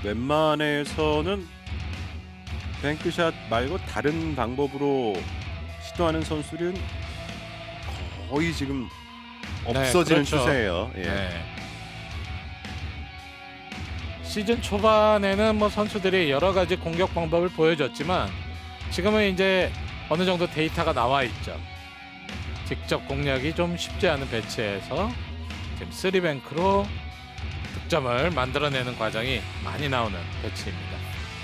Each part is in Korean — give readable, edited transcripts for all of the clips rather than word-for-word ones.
웬만해서는 뱅크샷 말고 다른 방법으로 시도하는 선수들은 거의 지금 없어지는 그렇죠. 추세예요. 예. 네. 시즌 초반에는 뭐 선수들이 여러 가지 공격 방법을 보여줬지만 지금은 이제 어느 정도 데이터가 나와 있죠. 직접 공략이 좀 쉽지 않은 배치에서 지금 3뱅크로 득점을 만들어내는 과정이 많이 나오는 배치입니다.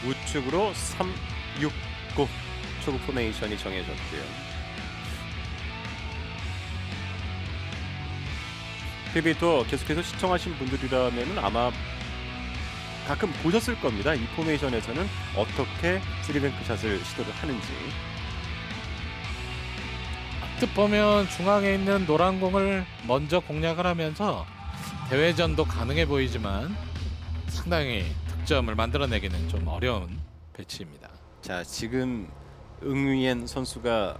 우측으로 3, 6, 9 초구 포메이션이 정해졌고요. PB도 계속해서 시청하신 분들이라면 아마 가끔 보셨을 겁니다. 이 포메이션에서는 어떻게 3뱅크 샷을 시도를 하는지. 앞뜻 보면 중앙에 있는 노란 공을 먼저 공략을 하면서 대회전도 가능해 보이지만 상당히 득점을 만들어내기는 좀 어려운 배치입니다. 자, 지금 응위엔 선수가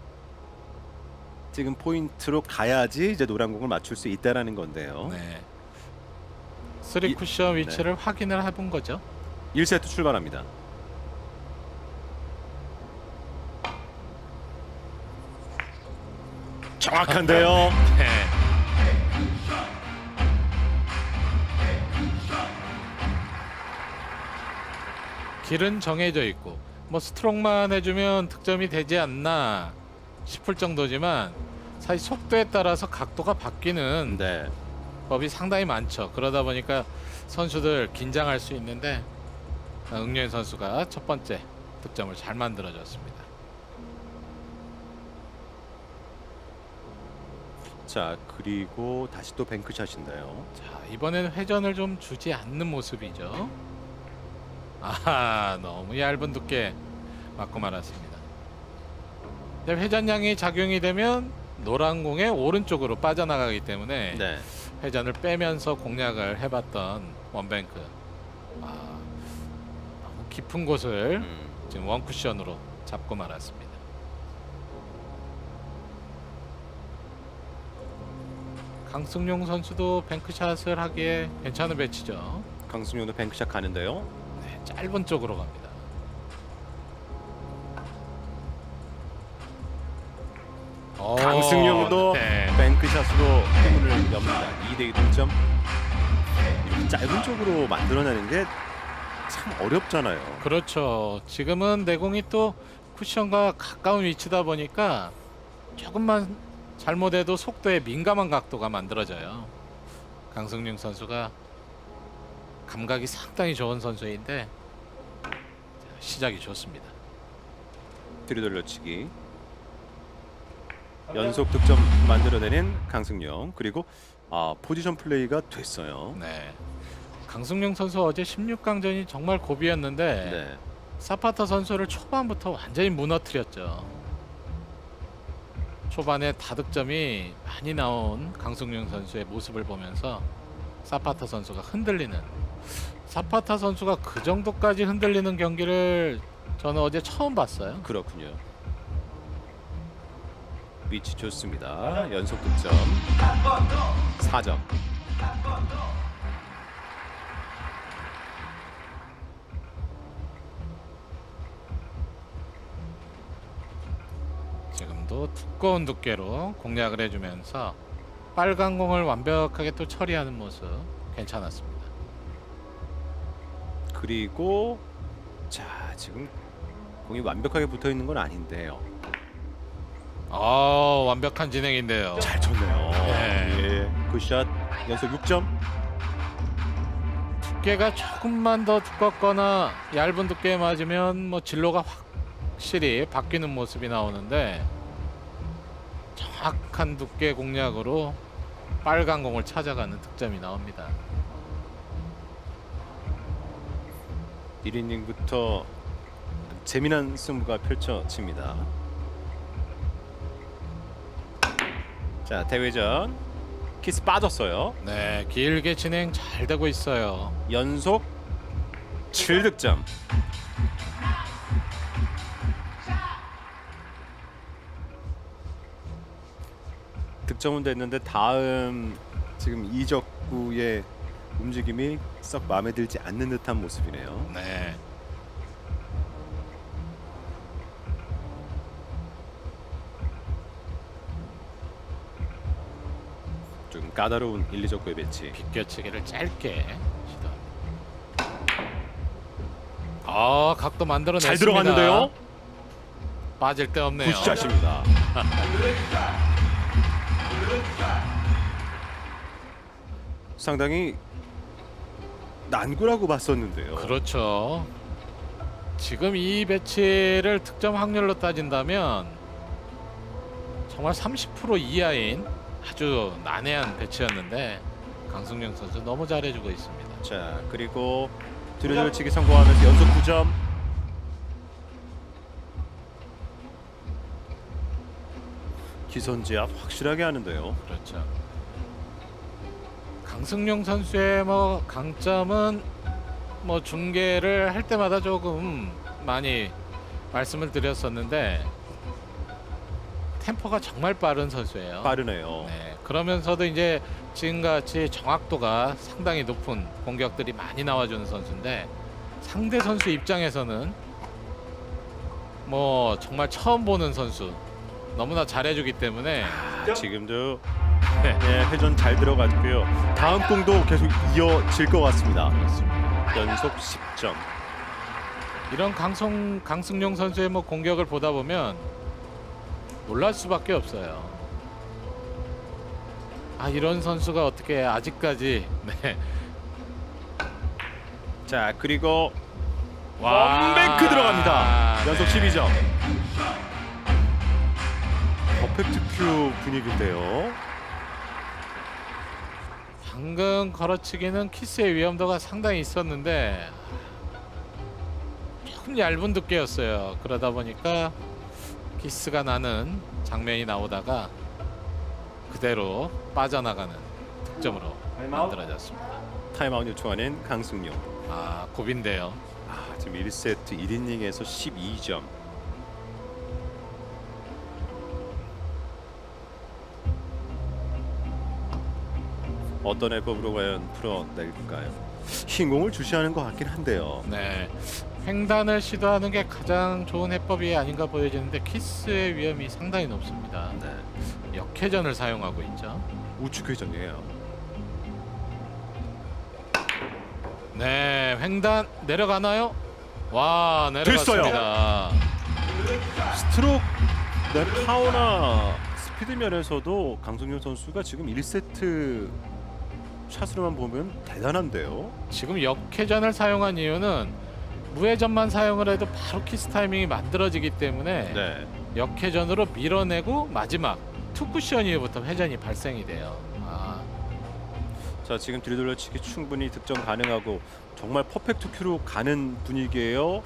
지금 포인트로 가야지 이제 노란 공을 맞출 수 있다라는 건데요. 네. 3 쿠션 위치를 확인을 해본 거죠. 1세트 출발합니다. 정확한데요. 네. 길은 정해져 있고 뭐 스트로크만 해주면 득점이 되지 않나 싶을 정도지만 사실 속도에 따라서 각도가 바뀌는 네. 법이 상당히 많죠. 그러다 보니까 선수들 긴장할 수 있는데 응유엔 선수가 첫 번째 득점을 잘 만들어줬습니다. 자, 그리고 다시 또 뱅크샷인데요. 자, 이번에는 회전을 좀 주지 않는 모습이죠. 아하, 너무 얇은 두께 맞고 말았습니다. 근데 회전량이 작용이 되면 노란 공의 오른쪽으로 빠져나가기 때문에 네. 회전을 빼면서 공략을 해봤던 원뱅크. 아, 너무 깊은 곳을 지금 원쿠션으로 잡고 말았습니다. 강승용 선수도 뱅크샷을 하기에 괜찮은 배치죠. 강승용도 뱅크샷 가는데요. 네, 짧은 쪽으로 갑니다. 강승용도 네. 뱅크샷으로 흐름을 엽니다. 2대2 동점. 이렇게 짧은 쪽으로 만들어내는 게 참 어렵잖아요. 그렇죠. 지금은 내공이 또 쿠션과 가까운 위치다 보니까 조금만 잘못해도 속도에 민감한 각도가 만들어져요. 강승용 선수가 감각이 상당히 좋은 선수인데 시작이 좋습니다. 들이돌려치기. 연속 득점 만들어내는 강승용. 그리고 포지션 플레이가 됐어요. 네. 강승용 선수 어제 16강전이 정말 고비였는데 네. 사파타 선수를 초반부터 완전히 무너뜨렸죠. 초반에 다득점이 많이 나온 강승용 선수의 모습을 보면서 사파타 선수가 흔들리는, 사파타 선수가 그 정도까지 흔들리는 경기를 저는 어제 처음 봤어요. 그렇군요. 위치 좋습니다. 연속 득점 4점. 지금도 두꺼운 두께로 공략을 해주면서 빨간 공을 완벽하게 또 처리하는 모습 괜찮았습니다. 그리고 자, 지금 공이 완벽하게 붙어 있는 건 아닌데요. 완벽한 진행인데요. 잘 쳤네요. 네. 예. 굿샷 연속 6점. 두께가 조금만 더 두껍거나 얇은 두께에 맞으면 뭐 진로가 확실히 바뀌는 모습이 나오는데 정확한 두께 공략으로 빨간 공을 찾아가는 득점이 나옵니다. 1이닝부터 재미난 승부가 펼쳐집니다. 자, 대회전 키스 빠졌어요. 네, 길게 진행 잘 되고 있어요. 연속 7득점. 득점은 됐는데 다음 지금 이적구의 움직임이 썩 마음에 들지 않는 듯한 모습이네요. 네. 좀 까다로운 1, 2적구의 배치. 비껴치기를 짧게 시도합니다. 아, 각도 만들어냈습니다. 잘 들어갔는데요. 빠질 데 없네요. 굿샷입니다. 상당히 난구라고 봤었는데요. 그렇죠. 지금 이 배치를 득점 확률로 따진다면 정말 30% 이하인 아주 난해한 배치였는데 강승용 선수 너무 잘해주고 있습니다. 자, 그리고 뒤로치기 성공하면서 연속 9점. 기선제압 확실하게 하는데요. 그렇죠. 강승용 선수의 뭐 강점은 뭐 중계를 할 때마다 조금 많이 말씀을 드렸었는데 템포가 정말 빠른 선수예요. 빠르네요. 네, 그러면서도 이제 지금같이 정확도가 상당히 높은 공격들이 많이 나와주는 선수인데 상대 선수 입장에서는 뭐 정말 처음 보는 선수 너무나 잘해주기 때문에 지금도 네. 회전 잘 들어갔고요. 다음 공도 계속 이어질 것 같습니다. 그렇습니다. 연속 10점. 이런 강승용 선수의 뭐 공격을 보다 보면 놀랄 수밖에 없어요. 아, 이런 선수가 어떻게 아직까지 네. 자, 그리고 와. 원뱅크 들어갑니다. 네. 연속 12점. 퍼펙트 큐 분위기인데요. 방금 걸어치기는 키스의 위험도가 상당히 있었는데 조금 얇은 두께였어요. 그러다 보니까 키스가 나는 장면이 나오다가 그대로 빠져나가는 득점으로 만들어졌습니다. 타임아웃 요청하는 강승용. 아, 고빈데요. 지금 1세트 1이닝에서 12점. 어떤 해법으로 과연 풀어낼까요? 흰 공을 주시하는 것 같긴 한데요. 네, 횡단을 시도하는 게 가장 좋은 해법이 아닌가 보여지는데 키스의 위험이 상당히 높습니다. 네. 역회전을 사용하고 있죠. 우측 회전이에요. 네, 횡단 내려가나요? 와, 내려갔습니다. 스트로크 파워나 스피드 면에서도 강승용 선수가 지금 1세트 샷으로만 보면 대단한데요. 지금 역회전을 사용한 이유는 무회전만 사용을 해도 바로 키스 타이밍이 만들어지기 때문에 네. 역회전으로 밀어내고 마지막 투쿠션 이후부터 회전이 발생이 돼요. 아, 자, 지금 뒤돌려치기 충분히 득점 가능하고 정말 퍼펙트 큐로 가는 분위기예요. 네.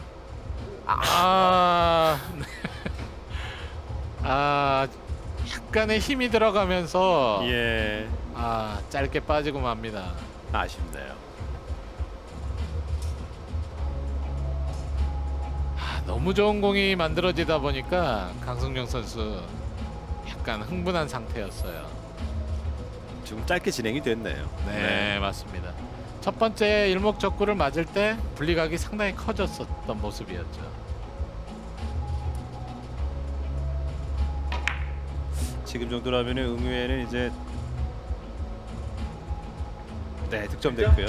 아, 약간의 힘이 들어가면서 예, 짧게 빠지고 맙니다. 아쉽네요. 너무 좋은 공이 만들어지다 보니까 강승용 선수 약간 흥분한 상태였어요. 지금 짧게 진행이 됐네요. 네, 맞습니다. 첫 번째 일목적구를 맞을 때 분리각이 상당히 커졌었던 모습이었죠. 지금 정도라면 응우에는 이제 득점됐고요.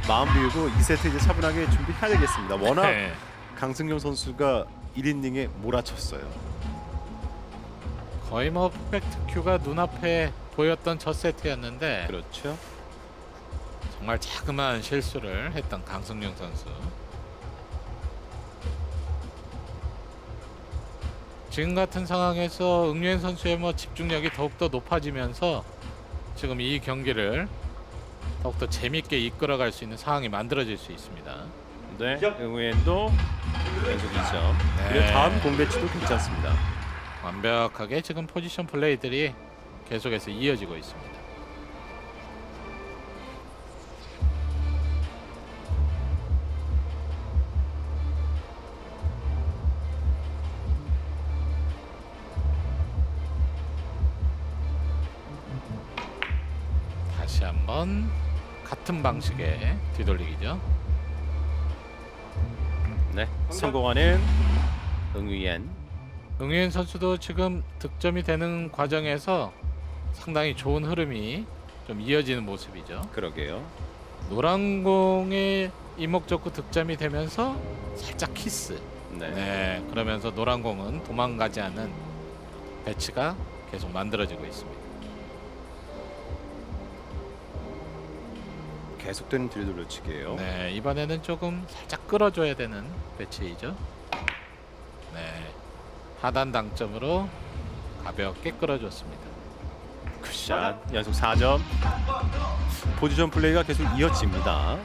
마음 비우고 2세트 이제 차분하게 준비해야 되겠습니다. 워낙 네. 강승용 선수가 1이닝에 몰아쳤어요. 거의 뭐 퍼펙트 큐가 눈앞에 보였던 첫 세트였는데 그렇죠. 정말 자그마한 실수를 했던 강승용 선수. 지금 같은 상황에서 응유엔 선수의 뭐 집중력이 더욱더 높아지면서 지금 이 경기를 더욱더 재밌게 이끌어갈 수 있는 상황이 만들어질 수 있습니다. 네, 응우엔도 연속 2점. 네. 그리고 다음 공배치도 괜찮습니다. 완벽하게 지금 포지션 플레이들이 계속해서 이어지고 있습니다. 다시 한번 같은 방식의 뒤돌리기죠. 네, 성공하는 응위엔. 응유엔 선수도 지금 득점이 되는 과정에서 상당히 좋은 흐름이 좀 이어지는 모습이죠. 그러게요. 노란 공에 이목적구 득점이 되면서 살짝 키스. 네. 네, 그러면서 노란 공은 도망가지 않는 배치가 계속 만들어지고 있습니다. 계속되는 뒤돌려치기예요. 네, 이번에는 조금 살짝 끌어줘야 되는 배치이죠. 네, 하단 당점으로 가볍게 끌어줬습니다. 굿샷. 연속 4점. 포지션 플레이가 계속 이어집니다.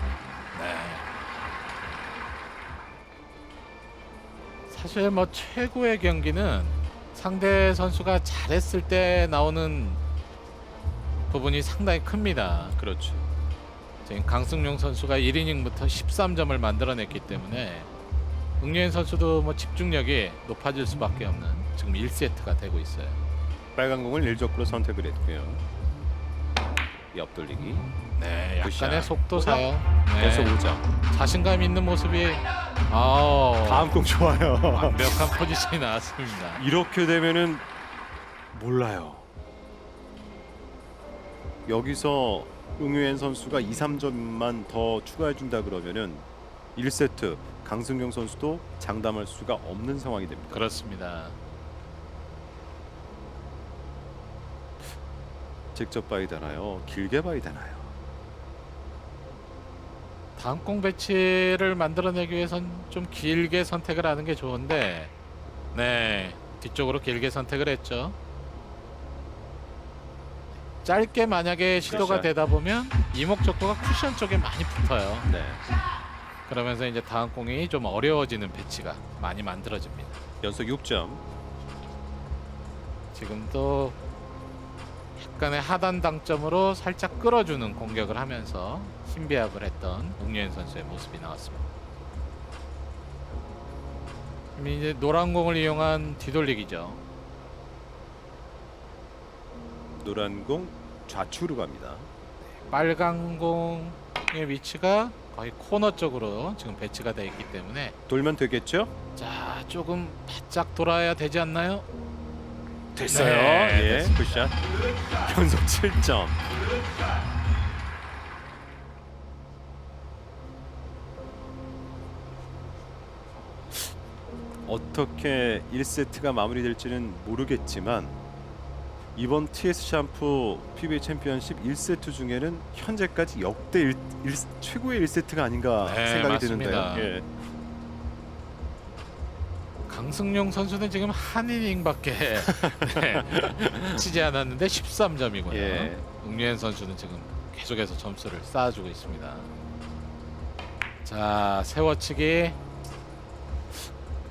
네. 사실 뭐 최고의 경기는 상대 선수가 잘했을 때 나오는 부분이 상당히 큽니다. 그렇죠. 지금 강승용 선수가 1이닝부터 13점을 만들어냈기 때문에 응유엔 선수도 뭐 집중력이 높아질 수밖에 없는 지금 1세트가 되고 있어요. 빨간 공을 일적구로 선택을 했고요. 옆돌리기. 네, 약간의 굿샷. 속도 사용. 계속 네, 5점. 자신감 있는 모습이 다음 공 좋아요. 완벽한 포지션이 나왔습니다. 이렇게 되면은 몰라요. 여기서 응유엔 선수가 2, 3점만 더 추가해 준다 그러면은 1세트 강승용 선수도 장담할 수가 없는 상황이 됩니다. 그렇습니다. 직접 봐야 되나요? 길게 봐야 되나요? 다음 공 배치를 만들어내기 위해선 좀 길게 선택을 하는 게 좋은데, 네, 뒤쪽으로 길게 선택을 했죠. 짧게 만약에 시도가 굿샷. 되다 보면 이목적구가 쿠션 쪽에 많이 붙어요. 네. 그러면서 이제 다음 공이 좀 어려워지는 배치가 많이 만들어집니다. 연속 6점. 지금도 약간의 하단 당점으로 살짝 끌어주는 공격을 하면서 신비압을 했던 응유엔 선수의 모습이 나왔습니다. 그럼 이제 노란 공을 이용한 뒤돌리기죠. 노란 공 좌측으로 갑니다. 빨간 공의 위치가 거의 코너 쪽으로 지금 배치가 되어 있기 때문에 돌면 되겠죠? 자, 조금 바짝 돌아야 되지 않나요? 됐어요. 네, 예, 됐습니다. 굿샷. 연속 7점. 어떻게 1세트가 마무리될지는 모르겠지만 이번 TS 샴푸 PBA 챔피언십 1세트 중에는 현재까지 역대 최고의 1세트가 아닌가 네, 생각이 맞습니다. 드는데요. 예. 강승용 선수는 지금 한 이닝밖에 네, 치지 않았는데 13점이고요. 예. 응유엔 선수는 지금 계속해서 점수를 쌓아주고 있습니다. 자, 세워치기.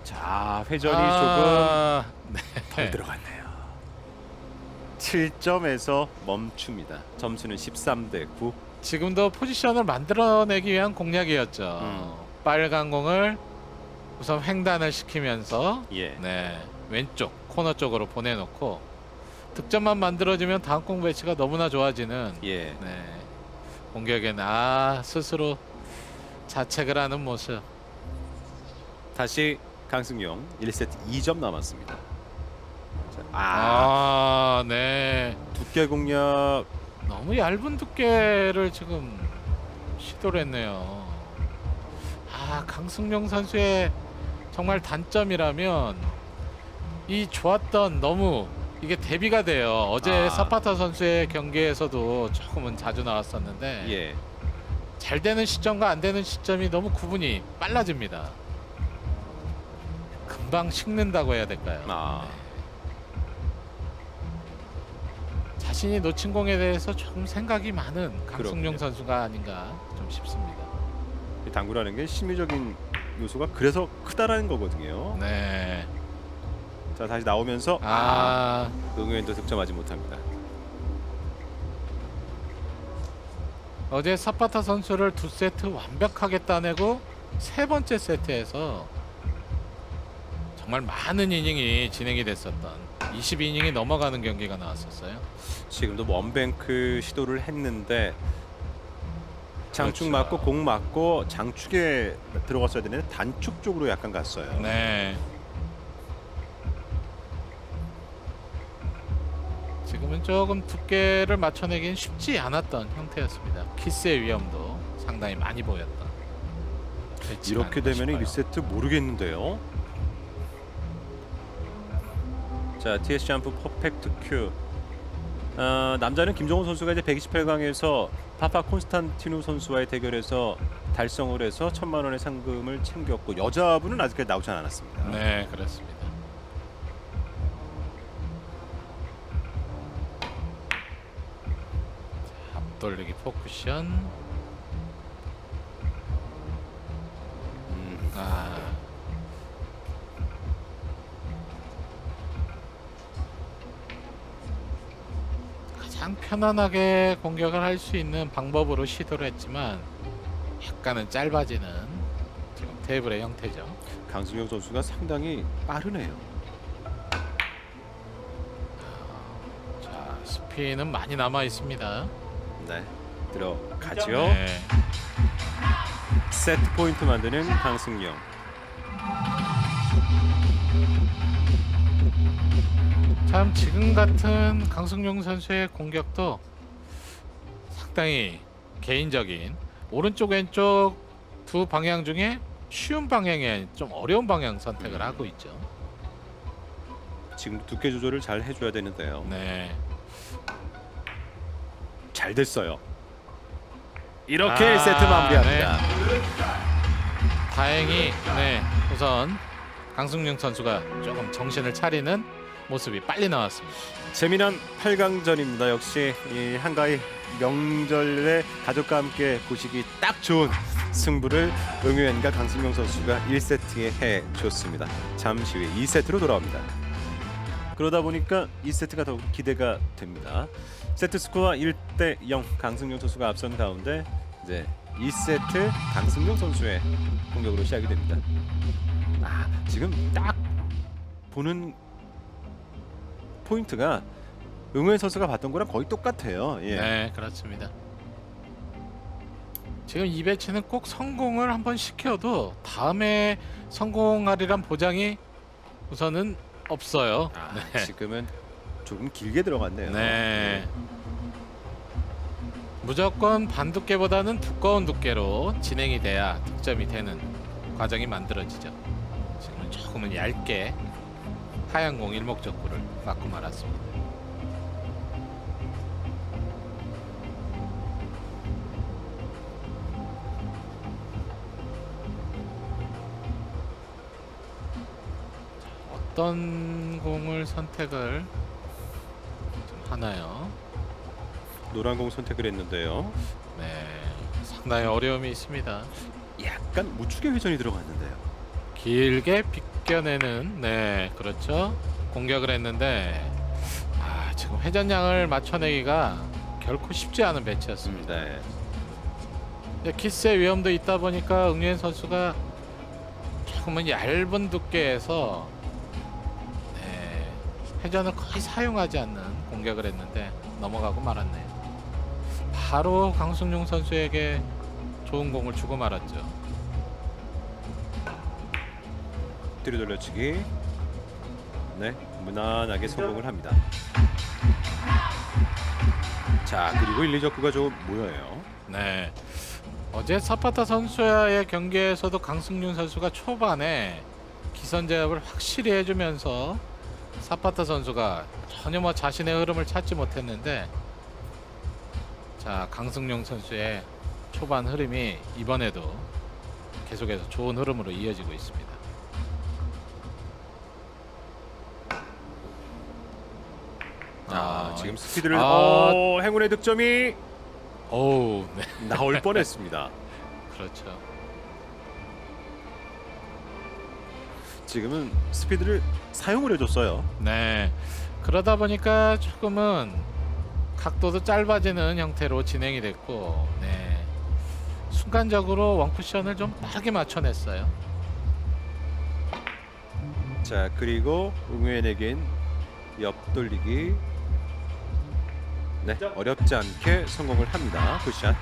자, 회전이 조금 네. 덜 들어갔네요. 7점에서 멈춥니다. 점수는 13대 9. 지금도 포지션을 만들어내기 위한 공략이었죠. 빨간 공을 우선 횡단을 시키면서 예. 네, 왼쪽 코너 쪽으로 보내놓고 득점만 만들어지면 다음 공 배치가 너무나 좋아지는 예. 네, 공격에 스스로 자책을 하는 모습. 다시 강승용 1세트 2점 남았습니다. 자, 네, 두께 공략. 너무 얇은 두께를 지금 시도를 했네요. 강승용 선수의 정말 단점이라면 이 좋았던 너무 이게 대비가 돼요. 어제 사파타 선수의 경기에서도 조금은 자주 나왔었는데 예. 잘 되는 시점과 안 되는 시점이 너무 구분이 빨라집니다. 금방 식는다고 해야 될까요? 네. 자신이 놓친 공에 대해서 조금 생각이 많은 강승용 그럼요. 선수가 아닌가 좀 싶습니다. 이 당구라는 게 심리적인 요소가 그래서 크다라는 거거든요. 네. 자, 다시 나오면서 응유엔도 득점하지 못합니다. 어제 사파타 선수를 2세트 완벽하게 따내고 세 번째 세트에서 정말 많은 이닝이 진행이 됐었던 20이닝이 넘어가는 경기가 나왔었어요. 지금도 원뱅크 시도를 했는데 장축 그렇죠. 맞고 공 맞고 장축에 들어갔어야 되는데 단축 쪽으로 약간 갔어요. 네. 지금은 조금 두께를 맞춰내긴 쉽지 않았던 형태였습니다. 키스의 위험도 상당히 많이 보였던. 배치가 이렇게 아닌가 되면 싶어요. 1세트 모르겠는데요. 자, TS 점프 퍼펙트 큐. 남자는 김정훈 선수가 이제 128강에서 파파 콘스탄티누 선수와의 대결에서 달성을 해서 1,000만 원의 상금을 챙겼고 여자분은 아직까지 나오지 않았습니다. 네, 그렇습니다. 앞돌리기 포쿠션. 아. 가장 편안하게 공격을 할 수 있는 방법으로 시도를 했지만 약간은 짧아지는 지금 테이블의 형태죠. 강승영 선수가 상당히 빠르네요. 자, 스피는 많이 남아 있습니다. 네, 들어가죠. 네. 세트 포인트 만드는 강승영. 참 지금 같은 강승용 선수의 공격도 상당히 개인적인 오른쪽 왼쪽 두 방향 중에 쉬운 방향에 좀 어려운 방향 선택을 하고 있죠. 지금 두께 조절을 잘 해줘야 되는데요. 네. 잘 됐어요. 이렇게 아, 세트 마무리합니다. 다행히 네 우선 강승용 선수가 조금 정신을 차리는 모습이 빨리 나왔습니다. 재미난 8강전입니다. 역시 이 한가위 명절에 가족과 함께 보시기 딱 좋은 승부를 응유엔과 강승용 선수가 1세트에 해줬습니다. 잠시 후에 2세트로 돌아옵니다. 그러다 보니까 2세트가 더욱 기대가 됩니다. 세트 스코어 1대0 강승용 선수가 앞선 가운데 이제 2세트 강승용 선수의 공격으로 시작이 됩니다. 지금 딱 보는 포인트가 응우엔 선수가 봤던 거랑 거의 똑같아요. 예. 네, 그렇습니다. 지금 이 배치는 꼭 성공을 한번 시켜도 다음에 성공하리란 보장이 우선은 없어요. 네. 지금은 조금 길게 들어갔네요. 네. 무조건 반두께보다는 두꺼운 두께로 진행이 돼야 득점이 되는 과정이 만들어지죠. 지금은 조금은 얇게 하얀 공 일목적구를 맞고 말았습니다. 어떤 공을 선택을 좀 하나요? 노란 공 선택을 했는데요. 네, 상당히 어려움이 있습니다. 약간 우측에 회전이 들어갔는데요. 길게 비껴내는 네 그렇죠 공격을 했는데 지금 회전량을 맞춰내기가 결코 쉽지 않은 배치였습니다. 네. 이제 키스의 위험도 있다 보니까 응유엔 선수가 조금은 얇은 두께에서 네, 회전을 거의 사용하지 않는 공격을 했는데 넘어가고 말았네요. 바로 강승용 선수에게 좋은 공을 주고 말았죠. 뒤로 돌려치기. 네, 무난하게 성공을 합니다. 자, 그리고 1, 2적구가 좀 모여요. 네. 어제 사파타 선수와의 경기에서도 강승윤 선수가 초반에 기선 제압을 확실히 해주면서 사파타 선수가 전혀 뭐 자신의 흐름을 찾지 못했는데 자 강승용 선수의 초반 흐름이 이번에도 계속해서 좋은 흐름으로 이어지고 있습니다. 지금 스피드를 아. 행운의 득점이 어우, 네, 나올 뻔했습니다. 그렇죠. 지금은 스피드를 사용을 해줬어요. 네, 그러다 보니까 조금은 각도도 짧아지는 형태로 진행이 됐고, 네, 순간적으로 원쿠션을 좀 빠르게 맞춰냈어요. 자, 그리고 응우엔에겐 옆돌리기. 네, 어렵지 않게 성공을 합니다. 굿샷.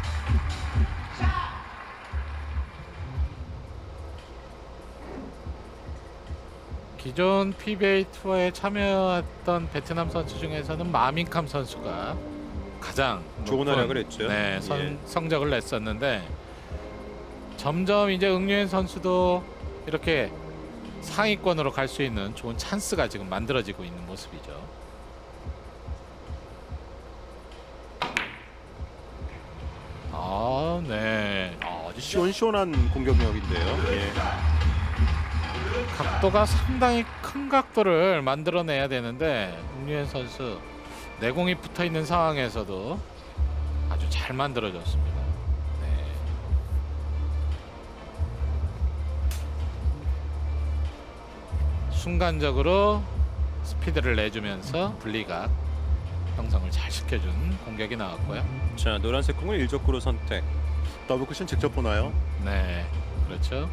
기존 PBA 투어에 참여했던 베트남 선수 중에서는 마민캄 선수가 가장 좋은 높은, 활약을 했죠. 네, 예. 성적을 냈었는데 점점 이제 응유엔 선수도 이렇게 상위권으로 갈 수 있는 좋은 찬스가 지금 만들어지고 있는 모습이죠. 아, 네. 아주 시원시원한 공격력인데요. 예. 각도가 상당히 큰 각도를 만들어내야 되는데 응유엔 선수 내공이 붙어 있는 상황에서도 아주 잘 만들어졌습니다. 네. 순간적으로 스피드를 내주면서 분리각 형성을 잘 시켜준 공격이 나왔고요. 자, 노란색 공을 일적구로 선택. 더블 쿠션 직접 보나요? 네, 그렇죠.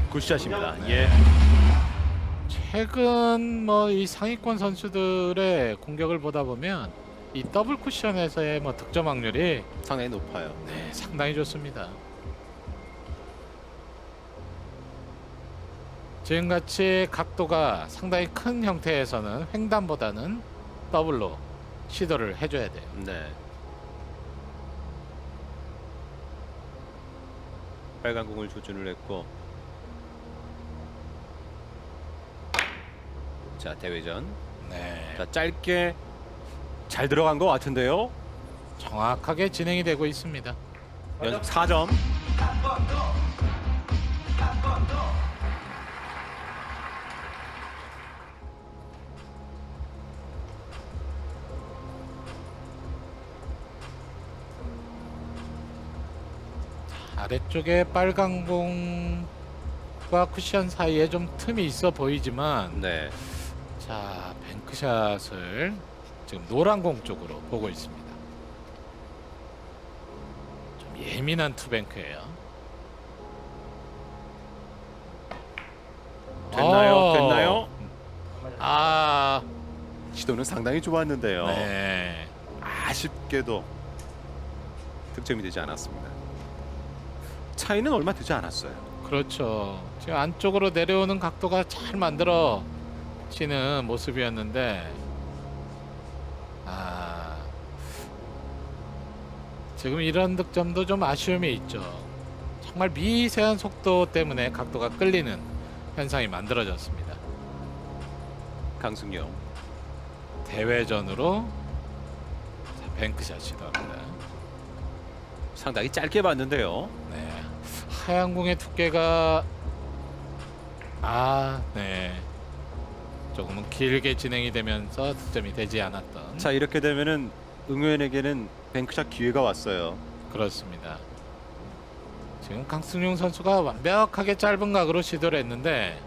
굿샷입니다. 네. 예. 최근 뭐 이 상위권 선수들의 공격을 보다 보면 이 더블 쿠션에서의 뭐 득점 확률이 상당히 높아요. 네, 상당히 좋습니다. 지금같이 각도가 상당히 큰 형태에서는 횡단보다는 더블로 시도를 해줘야 돼요. 네. 빨간 공을 조준을 했고, 자, 대회전. 네, 자, 짧게 잘 들어간 것 같은데요. 정확하게 진행이 되고 있습니다. 연속 4점. 아래쪽에 빨간 공과 쿠션 사이에 좀 틈이 있어 보이지만 네. 자, 뱅크샷을 지금 노란 공 쪽으로 보고 있습니다. 좀 예민한 투뱅크예요. 됐나요? 됐나요? 아, 시도는 상당히 좋았는데요. 네. 아쉽게도 득점이 되지 않았습니다. 차이는 얼마 되지 않았어요. 그렇죠. 지금 안쪽으로 내려오는 각도가 잘 만들어지는 모습이었는데 지금 이런 득점도 좀 아쉬움이 있죠. 정말 미세한 속도 때문에 각도가 끌리는 현상이 만들어졌습니다. 강승용. 대회전으로 자, 뱅크샷 시도합니다. 상당히 짧게 봤는데요. 네. 하얀 공의 두께가 네. 조금은 길게 진행이 되면서 득점이 되지 않았던. 자, 이렇게 되면은 응우엔에게는 뱅크샷 기회가 왔어요. 그렇습니다. 지금 강승용 선수가 완벽하게 짧은 각으로 시도를 했는데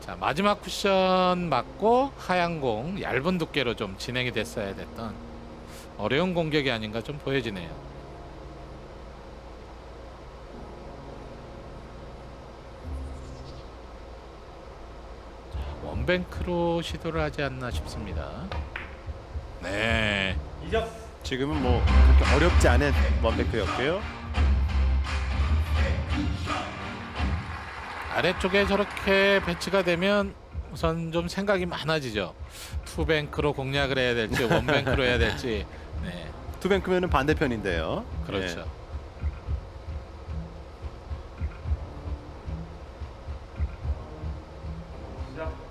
자, 마지막 쿠션 맞고 하얀 공 얇은 두께로 좀 진행이 됐어야 됐던 어려운 공격이 아닌가 좀 보여지네요. 자, 원뱅크로 시도를 하지 않나 싶습니다. 네. 지금은 뭐 그렇게 어렵지 않은 원뱅크였고요. 아래쪽에 저렇게 배치가 되면 우선 좀 생각이 많아지죠. 투뱅크로 공략을 해야 될지 원뱅크로 해야 될지. 네, 투뱅크면은 반대편인데요. 그렇죠.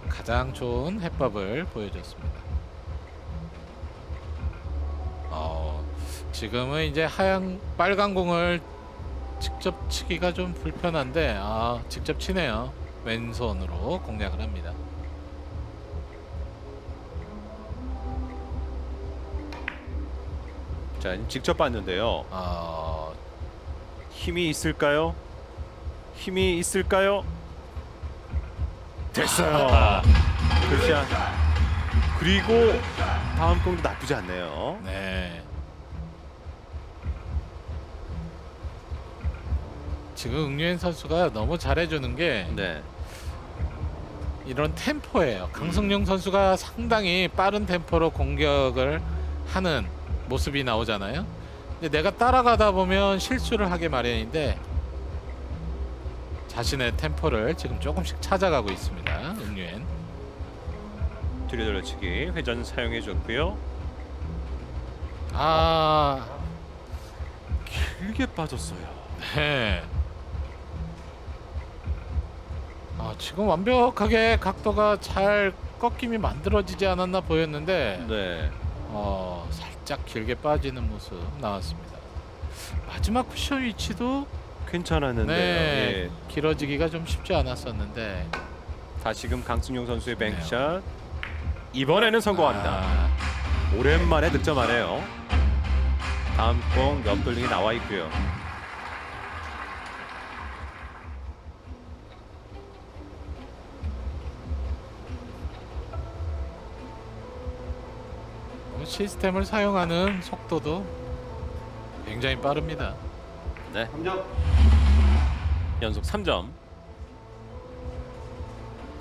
가장 좋은 해법을 보여줬습니다. 지금은 이제 빨간 공을 직접 치기가 좀 불편한데 직접 치네요. 왼손으로 공략을 합니다. 자, 직접 봤는데요. 힘이 있을까요? 힘이 있을까요? 됐어요. 굿샷. 그리고 다음 공도 나쁘지 않네요. 네. 지금 응유엔 선수가 너무 잘해주는 게 네. 이런 템포예요. 강승용 선수가 상당히 빠른 템포로 공격을 하는 모습이 나오잖아요. 근데 내가 따라가다 보면 실수를 하게 마련인데 자신의 템포를 지금 조금씩 찾아가고 있습니다. 응유엔. 뒤로 돌려치기 회전 사용해 줬고요. 아, 길게 빠졌어요. 네. 지금 완벽하게 각도가 잘 꺾임이 만들어지지 않았나 보였는데 네. 살짝 길게 빠지는 모습 나왔습니다. 마지막 쿠션 위치도 괜찮았는데요. 네, 예. 길어지기가 좀 쉽지 않았었는데 다시금 강승용 선수의 뱅크샷. 이번에는 성공합니다. 아, 오랜만에 득점하네요. 다음 공 옆돌리기 나와 있고요. 시스템을 사용하는 속도도 굉장히 빠릅니다. 네. 3점. 연속 3점.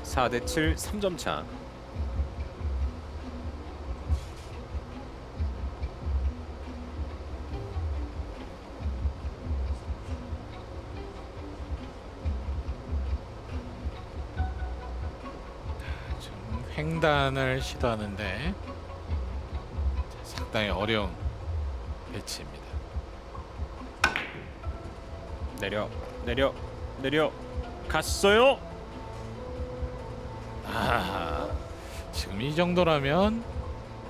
4대 7 3점 차. 지금 횡단을 시도하는데 상당히 어려운 배치입니다. 내려 갔어요. 지금 이 정도라면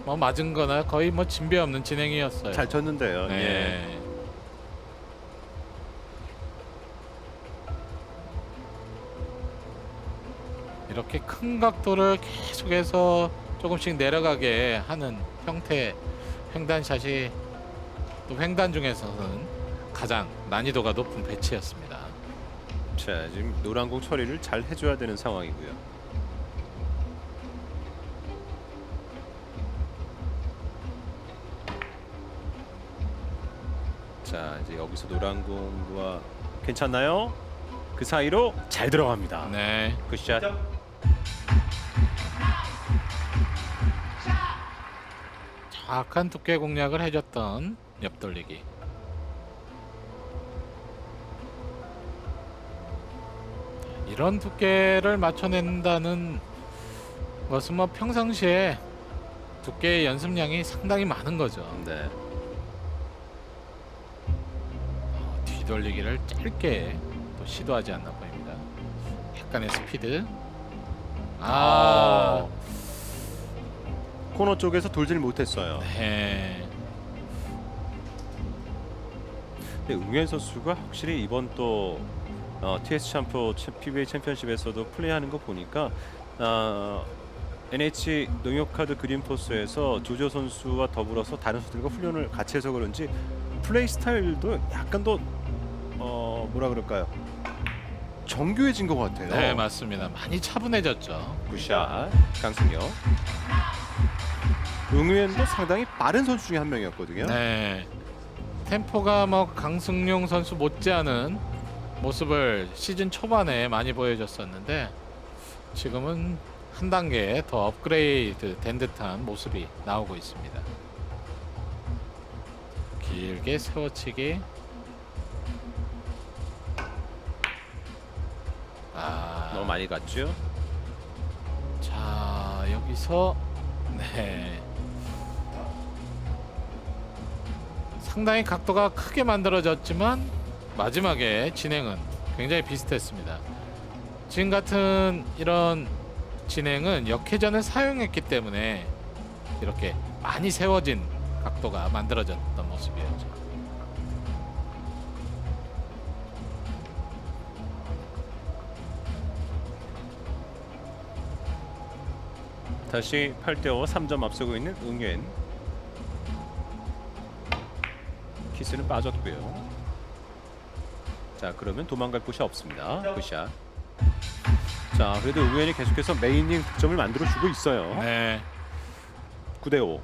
뭐 맞은 거나 거의 뭐 진배 없는 진행이었어요. 잘 쳤는데요. 예. 네. 이렇게 큰 각도를 계속해서 조금씩 내려가게 하는 형태의 횡단샷이 또 횡단 중에서는 가장 난이도가 높은 배치였습니다. 자, 지금 노란 공 처리를 잘 해줘야 되는 상황이고요. 자, 이제 여기서 노란 공과 괜찮나요? 그 사이로 잘 들어갑니다. 네. 굿샷. 정확한 두께 공략을 해줬던 옆돌리기. 이런 두께를 맞춰낸다는 것은 뭐 평상시에 두께의 연습량이 상당히 많은 거죠. 네. 뒤돌리기를 짧게 또 시도하지 않나 보입니다. 약간의 스피드. 코너 쪽에서 돌질 못했어요. 네. 근데 응현 선수가 확실히 이번 또 TS 챔프 PBA 챔피언십에서도 플레이하는 거 보니까 NH 농협카드 그린포스에서 조조 선수와 더불어서 다른 선수들과 훈련을 같이 해서 그런지 플레이 스타일도 약간 더 뭐라 그럴까요? 정교해진 것 같아요. 네, 맞습니다. 많이 차분해졌죠. 굿샷 강승혁. 응우엔도 상당히 빠른 선수 중에 한 명이었거든요. 네. 템포가 뭐 강승용 선수 못지않은 모습을 시즌 초반에 많이 보여줬었는데 지금은 한 단계 더 업그레이드 된 듯한 모습이 나오고 있습니다. 길게 세워치기. 너무 많이 갔죠? 자, 여기서 네. 상당히 각도가 크게 만들어졌지만 마지막에 진행은 굉장히 비슷했습니다. 지금 같은 이런 진행은 역회전을 사용했기 때문에 이렇게 많이 세워진 각도가 만들어졌던 모습이었죠. 다시 8대5 3점 앞서고 있는 응현. 키스는 빠졌고요. 자, 그러면 도망갈 곳이 없습니다. 굿샷. 자, 그래도 응현이 계속해서 메이닝 득점을 만들어주고 있어요. 네. 9대5.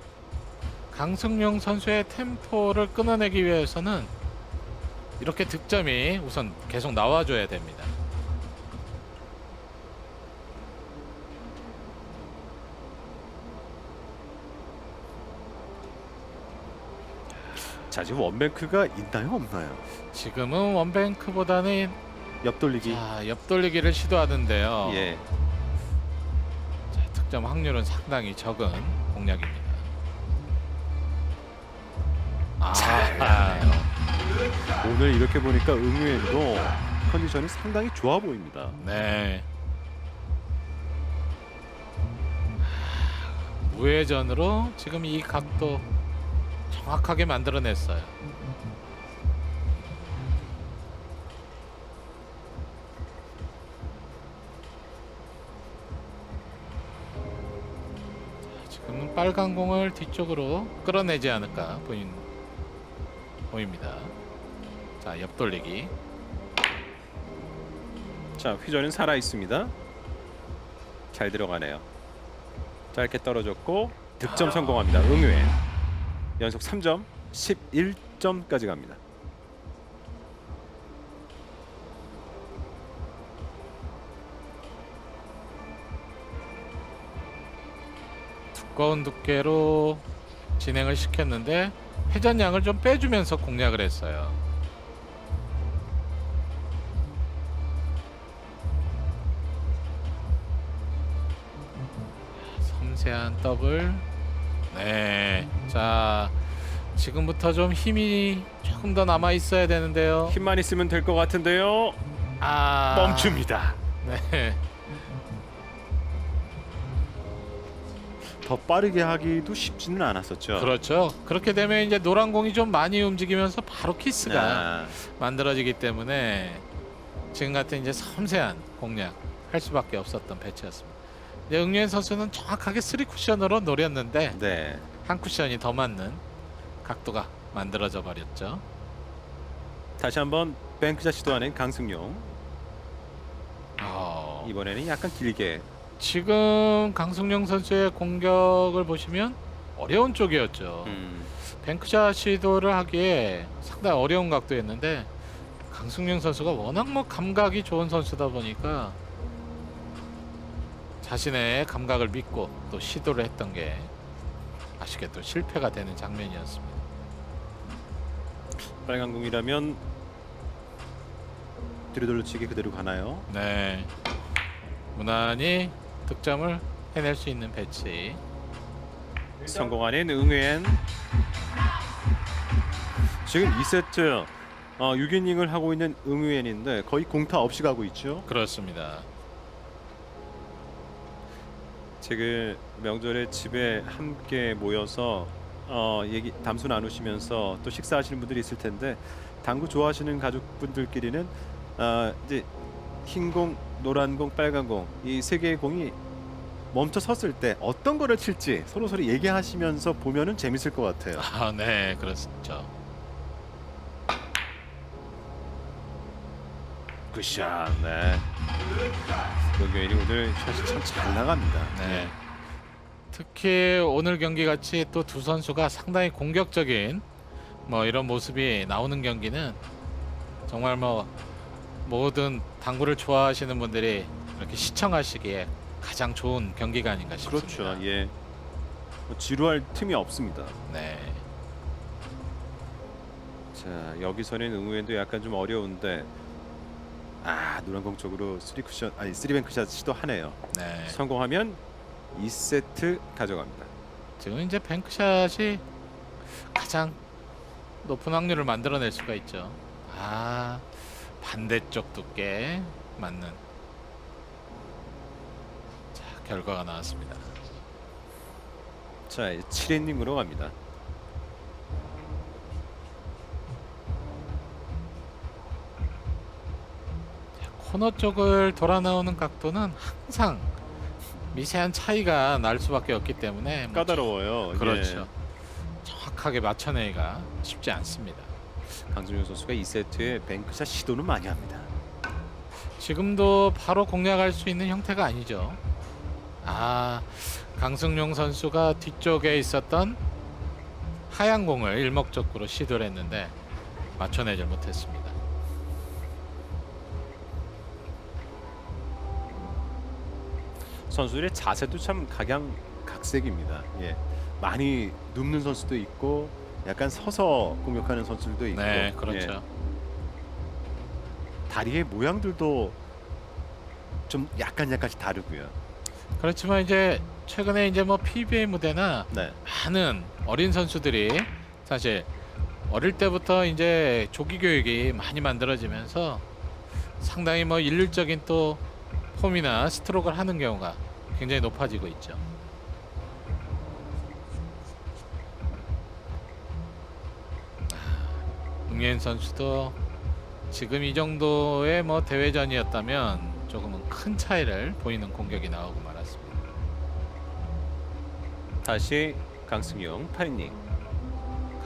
강승용 선수의 템포를 끊어내기 위해서는 이렇게 득점이 우선 계속 나와줘야 됩니다. 자, 지금 원뱅크가 있나요, 없나요? 지금은 원뱅크보다는 옆돌리기. 옆돌리기를 시도하는데요. 예. 자, 득점 확률은 상당히 적은 공략입니다. 잘하네요. 오늘 이렇게 보니까 응유엔도 컨디션이 상당히 좋아 보입니다. 네. 우회전으로 지금 이 각도 정확하게 만들어냈어요. 자, 지금은 빨간 공을 뒤쪽으로 끌어내지 않을까 보입니다. 자, 옆돌리기. 자, 휘저는 살아 있습니다. 잘 들어가네요. 짧게 떨어졌고 득점 성공합니다. 응유엔 연속 3점, 11점까지 갑니다. 두꺼운 두께로 진행을 시켰는데 회전량을 좀 빼주면서 공략을 했어요. 섬세한 더블. 네. 자, 지금부터 좀 힘이 조금 더 남아 있어야 되는데요. 힘만 있으면 될 것 같은데요. 멈춥니다. 네. 더 빠르게 하기도 쉽지는 않았었죠. 그렇죠. 그렇게 되면 이제 노란 공이 좀 많이 움직이면서 바로 키스가 아, 만들어지기 때문에 지금 같은 이제 섬세한 공략 할 수밖에 없었던 배치였습니다. 이제 응유엔 선수는 정확하게 3쿠션으로 노렸는데 네. 한 쿠션이 더 맞는 각도가 만들어져 버렸죠. 다시 한번 뱅크샷 시도하는 강승용. 어, 이번에는 약간 길게. 지금 강승용 선수의 공격을 보시면 어려운 쪽이었죠. 뱅크샷 시도를 하기에 상당히 어려운 각도였는데 강승용 선수가 워낙 뭐 감각이 좋은 선수다 보니까 자신의 감각을 믿고 또 시도를 했던 게 아쉽게 또 실패가 되는 장면이었습니다. 빨간 공이라면 뒤로돌려치기 그대로 가나요? 네, 무난히 득점을 해낼 수 있는 배치. 성공하는 응유엔. 지금 2세트 6이닝을 하고 있는 응유엔인데 거의 공타 없이 가고 있죠. 그렇습니다. 지금 명절에 집에 함께 모여서 담소 나누시면서 또 식사하시는 분들이 있을 텐데 당구 좋아하시는 가족분들끼리는 이제 흰 공, 노란 공, 빨간 공 이 세 개의 공이 멈춰 섰을 때 어떤 거를 칠지 서로 얘기하시면서 보면은 재밌을 것 같아요. 아, 네, 그렇죠. 굿샷. 네. 응유엔이 오늘 샷이 참 잘 나갑니다. 네. 특히 오늘 경기 같이 또 두 선수가 상당히 공격적인 뭐 이런 모습이 나오는 경기는 정말 뭐 모든 당구를 좋아하시는 분들이 이렇게 시청하시기에 가장 좋은 경기가 아닌가 싶습니다. 그렇죠. 예. 뭐 지루할 틈이 없습니다. 네. 자, 여기서는 응우엔도 약간 좀 어려운데 노란공 쪽으로 3뱅크샷 시도하네요. 네. 성공하면 2세트 가져갑니다. 지금 이제 뱅크샷이 가장 높은 확률을 만들어낼 수가 있죠. 반대쪽 두께 맞는 자, 결과가 나왔습니다. 자, 7이닝으로 갑니다. 코너 쪽을 돌아 나오는 각도는 항상 미세한 차이가 날 수밖에 없기 때문에 뭐 까다로워요. 그렇죠. 정확하게 맞춰내기가 쉽지 않습니다. 예. 강승용 선수가 2세트에 뱅크샷 시도는 많이 합니다. 지금도 바로 공략할 수 있는 형태가 아니죠. 강승용 선수가 뒤쪽에 있었던 하얀 공을 일목적으로 시도를 했는데 맞춰내질 못했습니다. 선수들의 자세도 참 각양각색입니다. 예. 많이 눕는 선수도 있고 약간 서서 공격하는 선수들도 있고 네, 그렇죠. 예, 다리의 모양들도 좀 약간씩 다르고요. 그렇지만 이제 최근에 이제 뭐 PBA 무대나 네. 많은 어린 선수들이 사실 어릴 때부터 이제 조기 교육이 많이 만들어지면서 상당히 뭐 일률적인 또 폼이나 스트로크를 하는 경우가 굉장히 높아지고 있죠. 응예인 선수도 지금 이 정도의 뭐 대회전이었다면 조금은 큰 차이를 보이는 공격이 나오고 말았습니다. 다시 강승용 8이닝.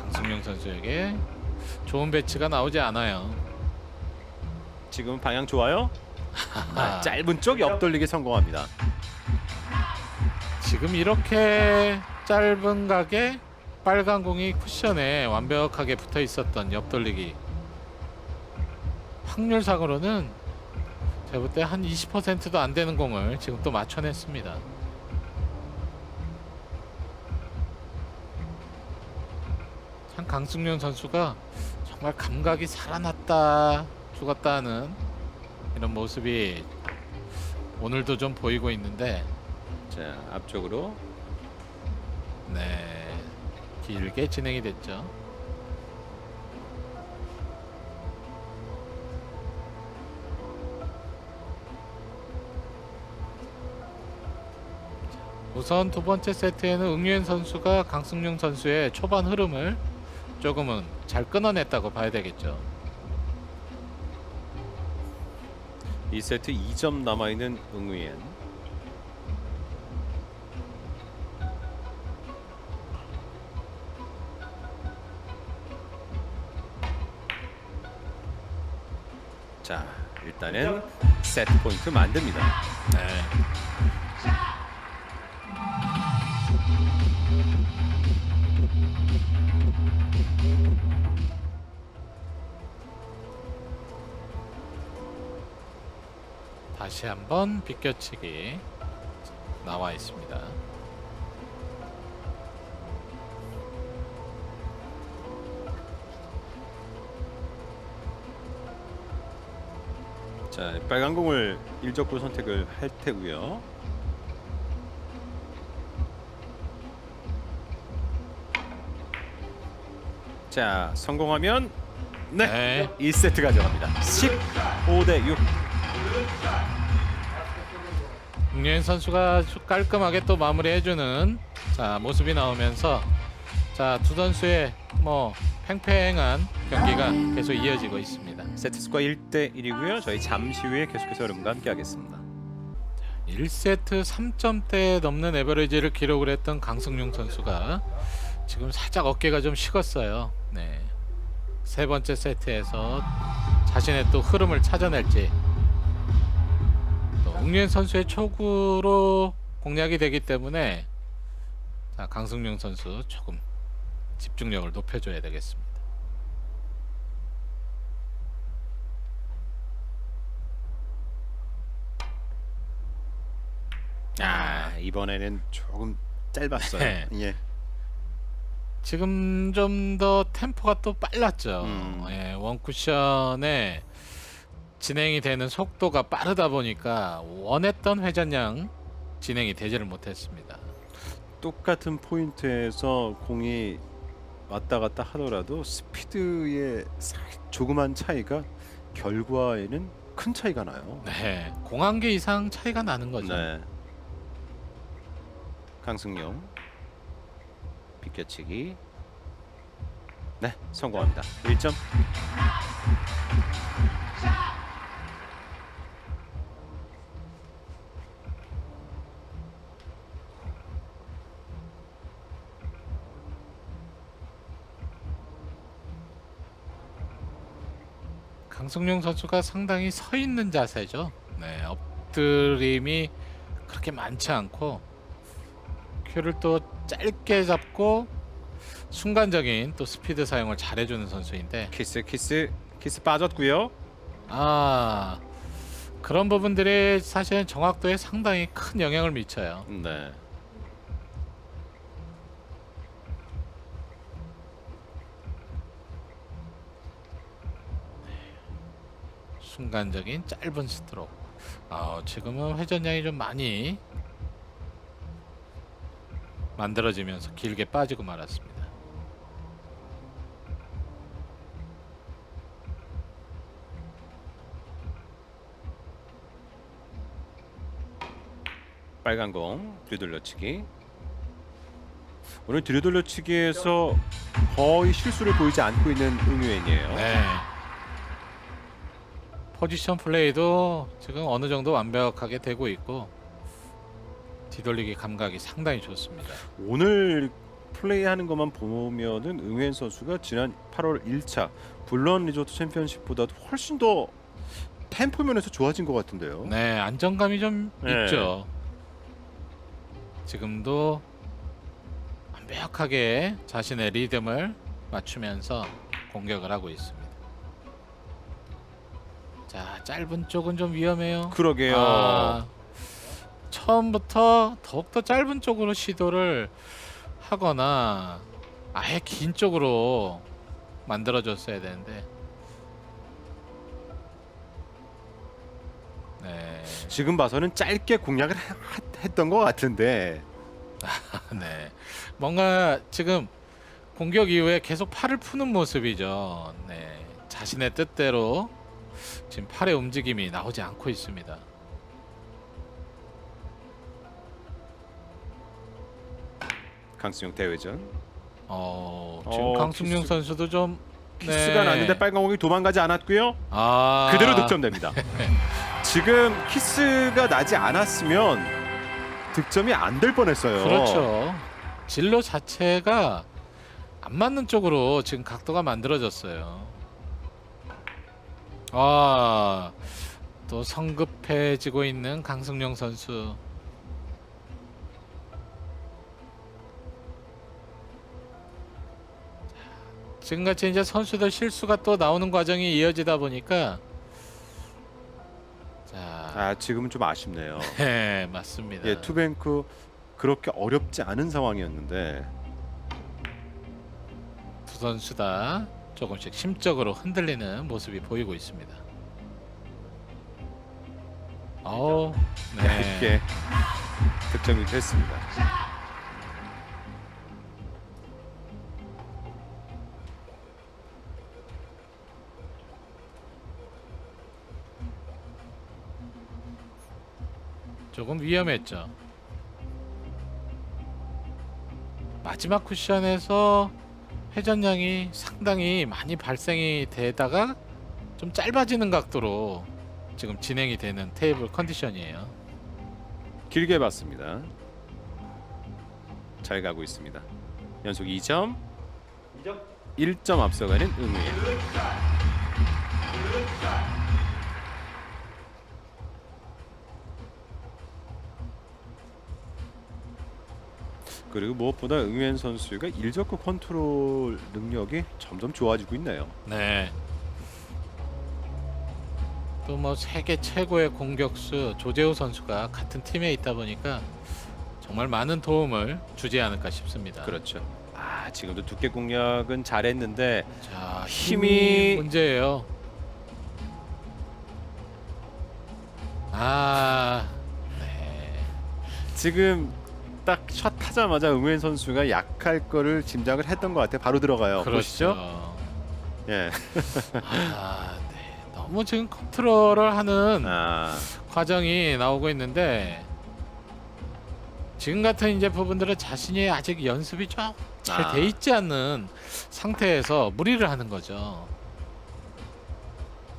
강승용 선수에게 좋은 배치가 나오지 않아요. 지금 방향 좋아요. 아, 짧은 쪽 옆돌리기 성공합니다. 지금 이렇게 짧은 각에 빨간 공이 쿠션에 완벽하게 붙어 있었던 옆돌리기 확률상으로는 제가 볼 때 한 20%도 안 되는 공을 지금 또 맞춰냈습니다. 참 강승용 선수가 정말 감각이 살아났다 죽었다 하는 이런 모습이 오늘도 좀 보이고 있는데, 자, 앞쪽으로 네, 길게 진행이 됐죠. 우선 두 번째 세트에는 응유엔 선수가 강승용 선수의 초반 흐름을 조금은 잘 끊어냈다고 봐야 되겠죠. 2세트 2점 남아있는 응우ien. 자, 일단은 세트 포인트 만듭니다. 네. 다시 한번 비껴치기 나와 있습니다. 자, 빨간 공을 일적으로 선택을 할 테고요. 자, 성공하면 네, 1세트 가져갑니다. 15대 6. 응유엔 선수가 아주 깔끔하게 또 마무리해주는 자 모습이 나오면서 자 두 선수의 뭐 팽팽한 경기가 계속 이어지고 있습니다. 세트 스코어 1대 1이고요. 저희 잠시 후에 계속해서 여러분과 함께 하겠습니다. 1세트 3점대 넘는 에버리지를 기록을 했던 강승용 선수가 지금 살짝 어깨가 좀 식었어요. 네. 세 번째 세트에서 자신의 또 흐름을 찾아낼지, 또 응유엔 선수의 초구로 공략이 되기 때문에 자, 강승용 선수 조금 집중력을 높여줘야 되겠습니다. 이번에는 조금 짧았어요. 네. 예. 지금 좀 더 템포가 또 빨랐죠. 예, 원쿠션에 진행이 되는 속도가 빠르다 보니까 원했던 회전량 진행이 되지를 못했습니다. 똑같은 포인트에서 공이 왔다 갔다 하더라도 스피드의 조그만 차이가 결과에는 큰 차이가 나요. 네, 공한 개 이상 차이가 나는 거죠. 네. 강승용 비껴치기. 네, 성공합니다. 1점. 강승용 선수가 상당히 서 있는 자세죠. 네, 엎드림이 그렇게 많지 않고 큐를 또 짧게 잡고 순간적인 또 스피드 사용을 잘해주는 선수인데, 키스 빠졌고요. 아 그런 부분들이 사실은 정확도에 상당히 큰 영향을 미쳐요. 네. 순간적인 짧은 스트로크. 지금은 회전량이 좀 많이 만들어지면서 길게 빠지고 말았습니다. 빨간 공 뒤돌려치기. 오늘 뒤돌려치기에서 거의 실수를 보이지 않고 있는 응유엔이에요. 네. 포지션 플레이도 지금 어느 정도 완벽하게 되고 있고 뒤돌리기 감각이 상당히 좋습니다. 오늘 플레이하는 것만 보면은 응유엔 선수가 지난 8월 1차 블런 리조트 챔피언십보다도 훨씬 더 템포 면에서 좋아진 것 같은데요. 네, 안정감이 좀 네. 있죠. 지금도 완벽하게 자신의 리듬을 맞추면서 공격을 하고 있습니다. 자, 짧은 쪽은 좀 위험해요. 그러게요. 처음부터 더욱더 짧은 쪽으로 시도를 하거나 아예 긴 쪽으로 만들어줬어야 되는데. 네. 지금 봐서는 짧게 공략을 했던 것 같은데. 네. 뭔가 지금 공격 이후에 계속 팔을 푸는 모습이죠. 네. 자신의 뜻대로 지금 팔의 움직임이 나오지 않고 있습니다. 강승용 대회전. 지금 강승용 키스. 선수도 좀 키스가 났는데 빨간 공이 도망가지 않았고요. 아, 그대로 득점됩니다. 지금 키스가 나지 않았으면 득점이 안 될 뻔했어요. 그렇죠. 진로 자체가 안 맞는 쪽으로 지금 각도가 만들어졌어요. 또 성급해지고 있는 강승용 선수. 지금같이 이제 선수들 실수가 또 나오는 과정이 이어지다 보니까 자, 지금은 좀 아쉽네요. 네, 맞습니다. 예, 투뱅크 그렇게 어렵지 않은 상황이었는데. 두 선수 다 조금씩 심적으로 흔들리는 모습이 보이고 있습니다. 네. 얇게 득점이 됐습니다. 조금 위험했죠. 마지막 쿠션에서 회전량이 상당히 많이 발생이 되다가 좀 짧아지는 각도로 지금 진행이 되는 테이블 컨디션이에요. 길게 봤습니다. 잘 가고 있습니다. 연속 2점. 1점 앞서가는 응우예. 그리고 무엇보다 응우엔 선수가 일적구 컨트롤 능력이 점점 좋아지고 있네요. 네. 또 뭐 세계 최고의 공격수 조재호 선수가 같은 팀에 있다 보니까 정말 많은 도움을 주지 않을까 싶습니다. 그렇죠. 지금도 두께 공략은 잘했는데 자, 힘이 문제예요. 네. 지금 딱 샷 하자마자 응우엔 선수가 약할 거를 짐작을 했던 것 같아요. 바로 들어가요. 보시죠. 그렇죠. 예. 네. 너무 지금 컨트롤을 하는 과정이 나오고 있는데 지금 같은 이제 부분들은 자신이 아직 연습이 좀 잘 돼 있지 않는 상태에서 무리를 하는 거죠.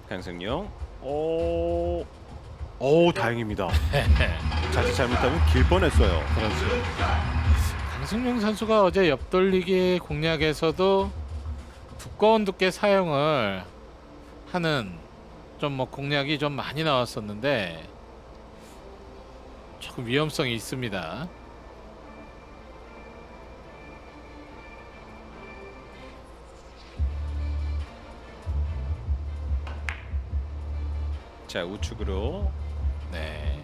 강승용. 오, 다행입니다. 자칫 잘못하면 길 뻔했어요. 그렇죠. 강승용 선수가 어제 옆돌리기 공략에서도 두꺼운 두께 사용을 하는 좀 뭐 공략이 좀 많이 나왔었는데 조금 위험성이 있습니다. 자, 우측으로. 네,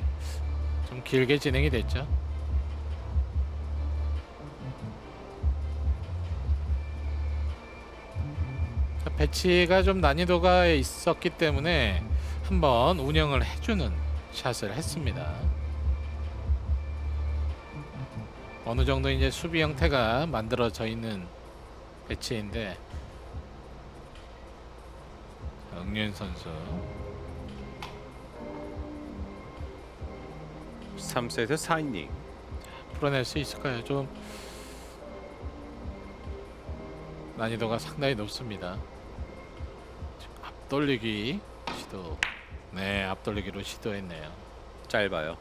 좀 길게 진행이 됐죠. 배치가 좀 난이도가 있었기 때문에 한번 운영을 해주는 샷을 했습니다. 어느 정도 이제 수비 형태가 만들어져 있는 배치인데 응윤 선수 3세트 4이닝. 풀어낼 수 있을까요? 좀 난이도가 상당히 높습니다. 지금 앞돌리기 시도. 네, 앞돌리기로 시도했네요. 짧아요.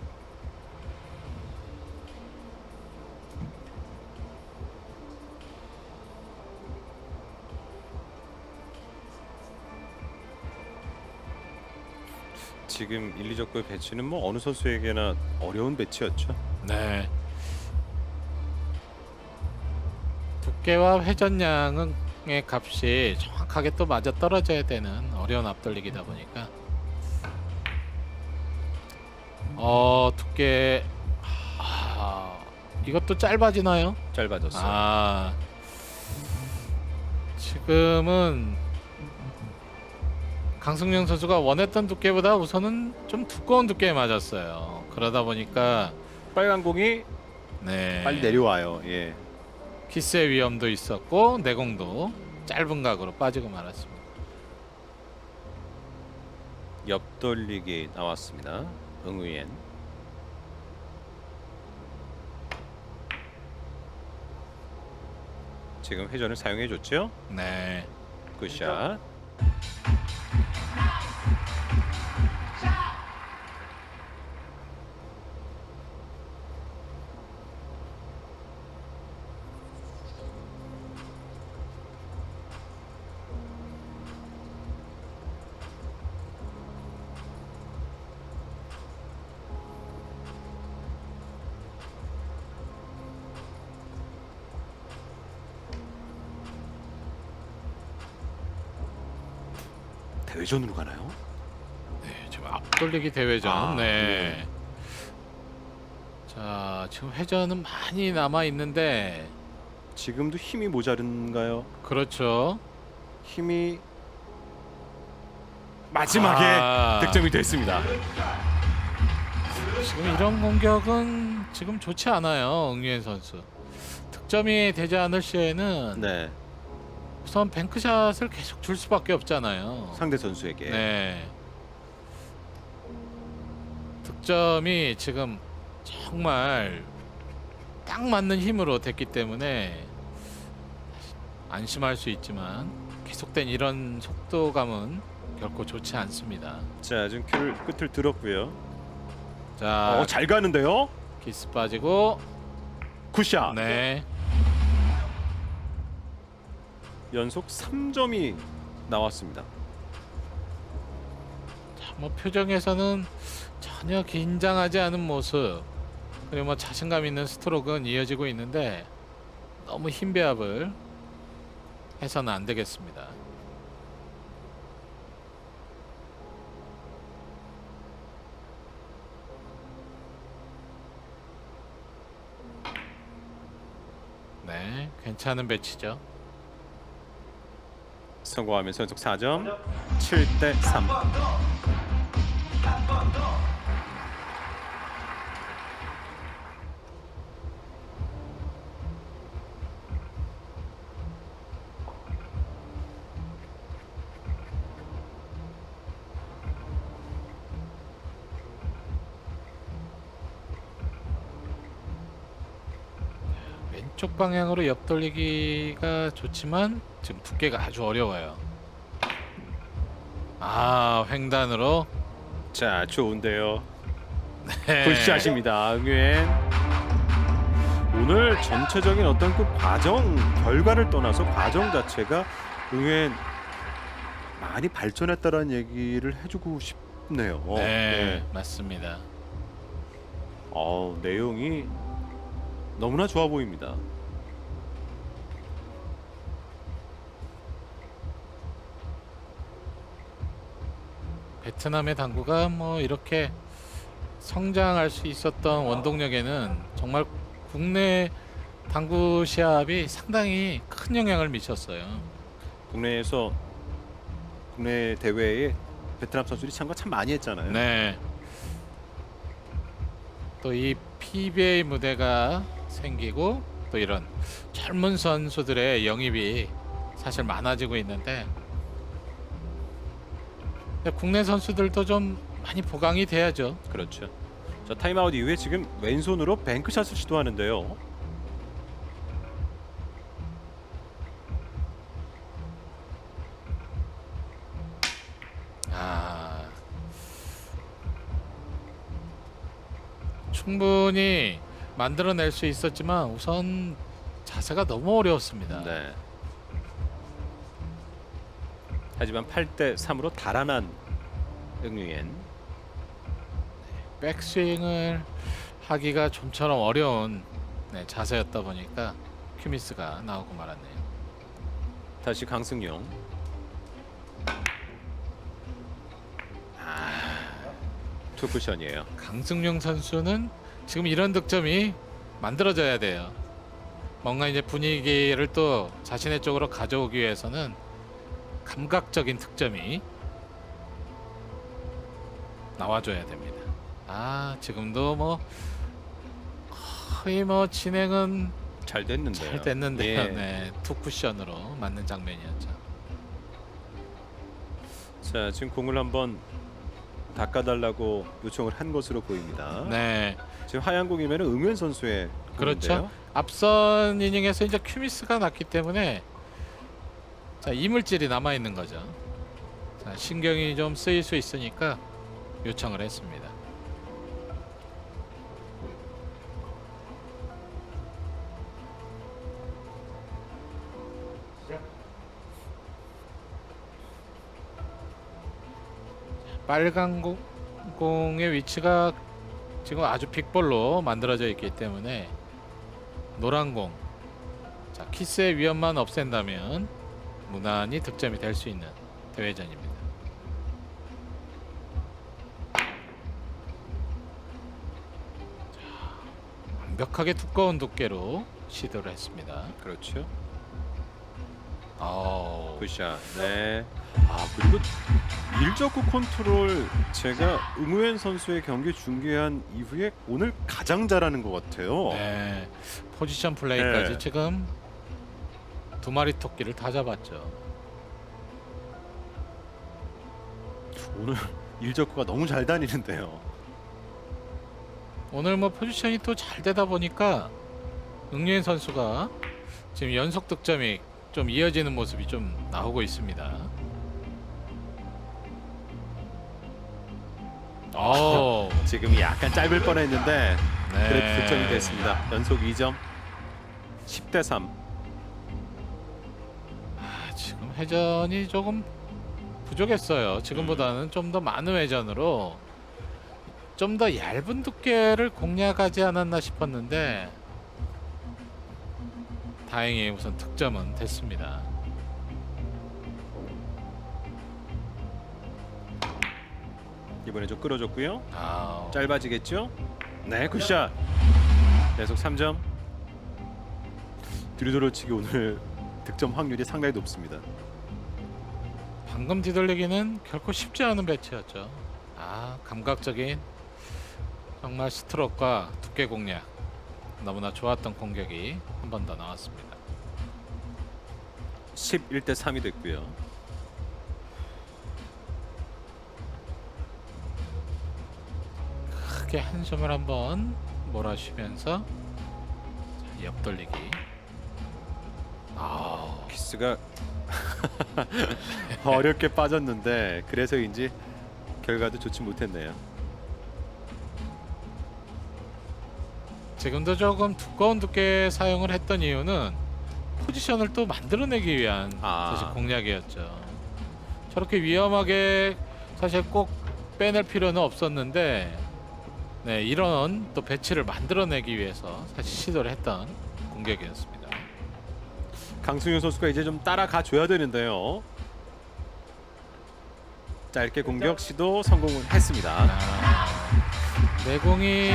지금 1, 2적구의 배치는 뭐 어느 선수에게나 어려운 배치였죠. 네. 두께와 회전량의 값이 정확하게 또 맞아 떨어져야 되는 어려운 앞돌리기다 보니까 두께 이것도 짧아지나요? 짧아졌어요. 지금은 강승용 선수가 원했던 두께보다 우선은 좀 두꺼운 두께에 맞았어요. 그러다 보니까 빨간 공이 네, 빨리 내려와요. 예. 키스의 위험도 있었고 내공도 짧은 각으로 빠지고 말았습니다. 옆돌리기 나왔습니다. 응우엔. 지금 회전을 사용해 줬죠. 네. 굿샷. 대회전으로 가나요? 네, 지금 앞돌리기 대회전. 네. 자, 지금 회전은 많이 남아 있는데 지금도 힘이 모자른가요? 그렇죠. 힘이 마지막에 득점이 됐습니다. 지금 이런 공격은 지금 좋지 않아요, 응유엔 선수. 득점이 되지 않을 시에는 네, 우선 뱅크샷을 계속 줄 수밖에 없잖아요. 상대 선수에게. 네. 득점이 지금 정말 딱 맞는 힘으로 됐기 때문에 안심할 수 있지만 계속된 이런 속도감은 결코 좋지 않습니다. 자, 지금 큐를 끝을 들었고요. 자, 잘 가는데요. 키스 빠지고 굿샷. 네. 연속 3점이 나왔습니다. 자, 뭐 표정에서는 전혀 긴장하지 않은 모습 그리고 뭐 자신감 있는 스트로크는 이어지고 있는데 너무 힘 배합을 해서는 안 되겠습니다. 네, 괜찮은 배치죠. 성공하면서 연속 4점. 7대 3. 왼쪽 방향으로 옆돌리기가 좋지만 지금 두께가 아주 어려워요. 횡단으로. 자, 좋은데요. 네. 굿샷입니다. 응유엔. 오늘 전체적인 어떤 그 과정, 결과를 떠나서 과정 자체가 응유엔 많이 발전했다라는 얘기를 해주고 싶네요. 네, 맞습니다. 내용이 너무나 좋아 보입니다. 베트남의 당구가 뭐 이렇게 성장할 수 있었던 원동력에는 정말 국내 당구 시합이 상당히 큰 영향을 미쳤어요. 국내 대회에 베트남 선수들이 참가 참 많이 했잖아요. 네. 또 이 PBA 무대가 생기고 또 이런 젊은 선수들의 영입이 사실 많아지고 있는데 국내 선수들도 좀 많이 보강이 돼야죠. 그렇죠. 자, 타임아웃 이후에 지금 왼손으로 뱅크샷을 시도하는데요. 아, 충분히 만들어낼 수 있었지만 우선 자세가 너무 어려웠습니다. 네. 하지만 8대 3으로 달아난 응유엔. 백스윙을 하기가 좀처럼 어려운 자세였다 보니까 큐미스가 나오고 말았네요. 다시 강승용. 투쿠션이에요. 강승용 선수는 지금 이런 득점이 만들어져야 돼요. 뭔가 이제 분위기를 또 자신의 쪽으로 가져오기 위해서는 감각적인 득점이 나와줘야 됩니다. 아, 지금도 뭐 거의 뭐 진행은 잘 됐는데요. 잘 됐는데요. 예. 네, 투 쿠션으로 맞는 장면이었죠. 자, 지금 공을 한번 닦아달라고 요청을 한 것으로 보입니다. 네, 지금 하얀 공이면 응유엔 선수의 그렇죠. 공인데요. 앞선 이닝에서 이제 큐미스가 났기 때문에 자, 이물질이 남아 있는 거죠. 자, 신경이 좀 쓰일 수 있으니까 요청을 했습니다. 빨간 공의 위치가 지금 아주 빅볼로 만들어져 있기 때문에 노란 공, 자, 키스의 위험만 없앤다면 무난히 득점이 될 수 있는 대회전입니다. 자, 완벽하게 두꺼운 두께로 시도를 했습니다. 그렇죠. 아우, 굿샷. 네. 아, 그리고 일적구 컨트롤 제가 응우엔 선수의 경기 중계한 이후에 오늘 가장 잘하는 것 같아요. 네, 포지션 플레이까지 네. 지금 두 마리 토끼를 다 잡았죠. 오늘 일적구가 너무 잘 다니는데요. 오늘 뭐 포지션이 또 잘 되다 보니까 응유엔 선수가 지금 연속 득점이 좀 이어지는 모습이 좀 나오고 있습니다. 오, 지금 약간 짧을 뻔했는데 네. 그래도 득점이 됐습니다. 연속 2점. 10대 3. 아, 지금 회전이 조금 부족했어요. 지금보다는 좀 더 많은 회전으로 좀 더 얇은 두께를 공략하지 않았나 싶었는데 다행히 우선 득점은 됐습니다. 이번에 좀 끌어줬고요. 아, 짧아지겠죠? 네, 굿샷. 계속 3점. 뒤로돌아치기 오늘 득점 확률이 상당히 높습니다. 방금 뒤돌리기는 결코 쉽지 않은 배치였죠. 아, 감각적인 정말 스트로크와 두께 공략, 너무나 좋았던 공격이 한 번 더 나왔습니다. 11대 3이 됐고요. 크게 한숨을 한번 몰아쉬면서 자, 옆돌리기. 아우, 키스가 어렵게 빠졌는데 그래서인지 결과도 좋지 못했네요. 지금도 조금 두꺼운 두께 사용을 했던 이유는 포지션을 또 만들어내기 위한 사실 공략이었죠. 저렇게 위험하게 사실 꼭 빼낼 필요는 없었는데 네, 이런 또 배치를 만들어내기 위해서 사실 시도를 했던 공격이었습니다. 강승윤 선수가 이제 좀 따라가 줘야 되는데요. 짧게 공격 시도 성공을 했습니다. 아, 내공이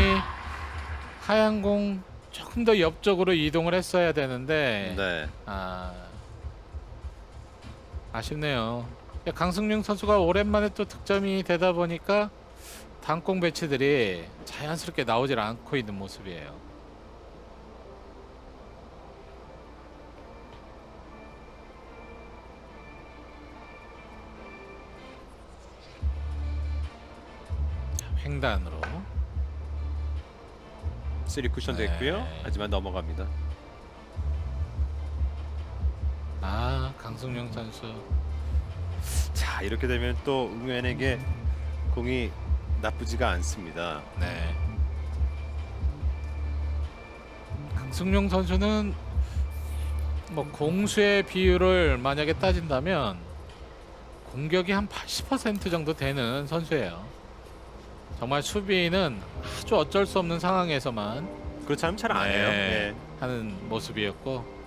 하얀 공 조금 더 옆쪽으로 이동을 했어야 되는데 네. 아쉽네요. 강승용 선수가 오랜만에 또 득점이 되다 보니까 단공 배치들이 자연스럽게 나오질 않고 있는 모습이에요. 자, 횡단으로. 3 쿠션 네. 됐고요. 하지만 넘어갑니다. 아, 강승용 선수. 자, 이렇게 되면 또 응웬에게 공이 나쁘지가 않습니다. 네. 강승용 선수는 뭐 공수의 비율을 만약에 따진다면 공격이 한 80% 정도 되는 선수예요. 정말 수비는 아주 어쩔 수 없는 상황에서만 그렇지 않으면 잘 안 해요. 예. 하는 모습이었고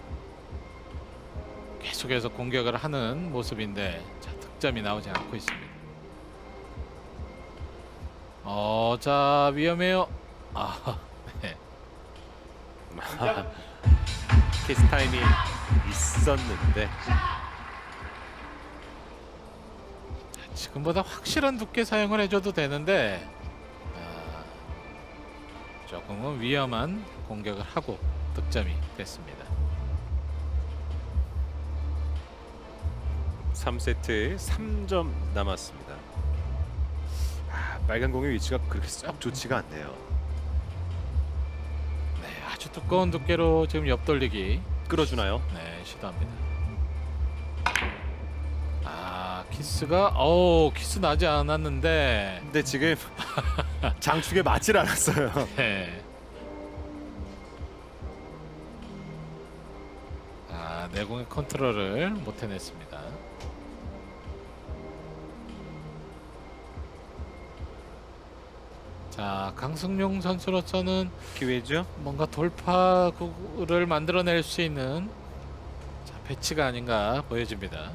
계속해서 공격을 하는 모습인데 자, 득점이 나오지 않고 있습니다. 자 위험해요. 아, 네. 키스 타임이 있었는데 지금보다 확실한 두께 사용을 해줘도 되는데 조금은 위험한 공격을 하고 득점이 됐습니다. 3세트 3점 남았습니다. 빨간 공의 위치가 그렇게 썩 좋지가 않네요. 네, 아주 두꺼운 두께로 지금 옆돌리기 끌어주나요? 네, 시도합니다. 키스가 키스 나지 않았는데 근데 지금 장축에 맞질 않았어요. 네. 내공의 컨트롤을 못 해냈습니다. 자, 강승용 선수로서는 기회죠. 뭔가 돌파구를 만들어낼 수 있는 자, 배치가 아닌가 보여집니다.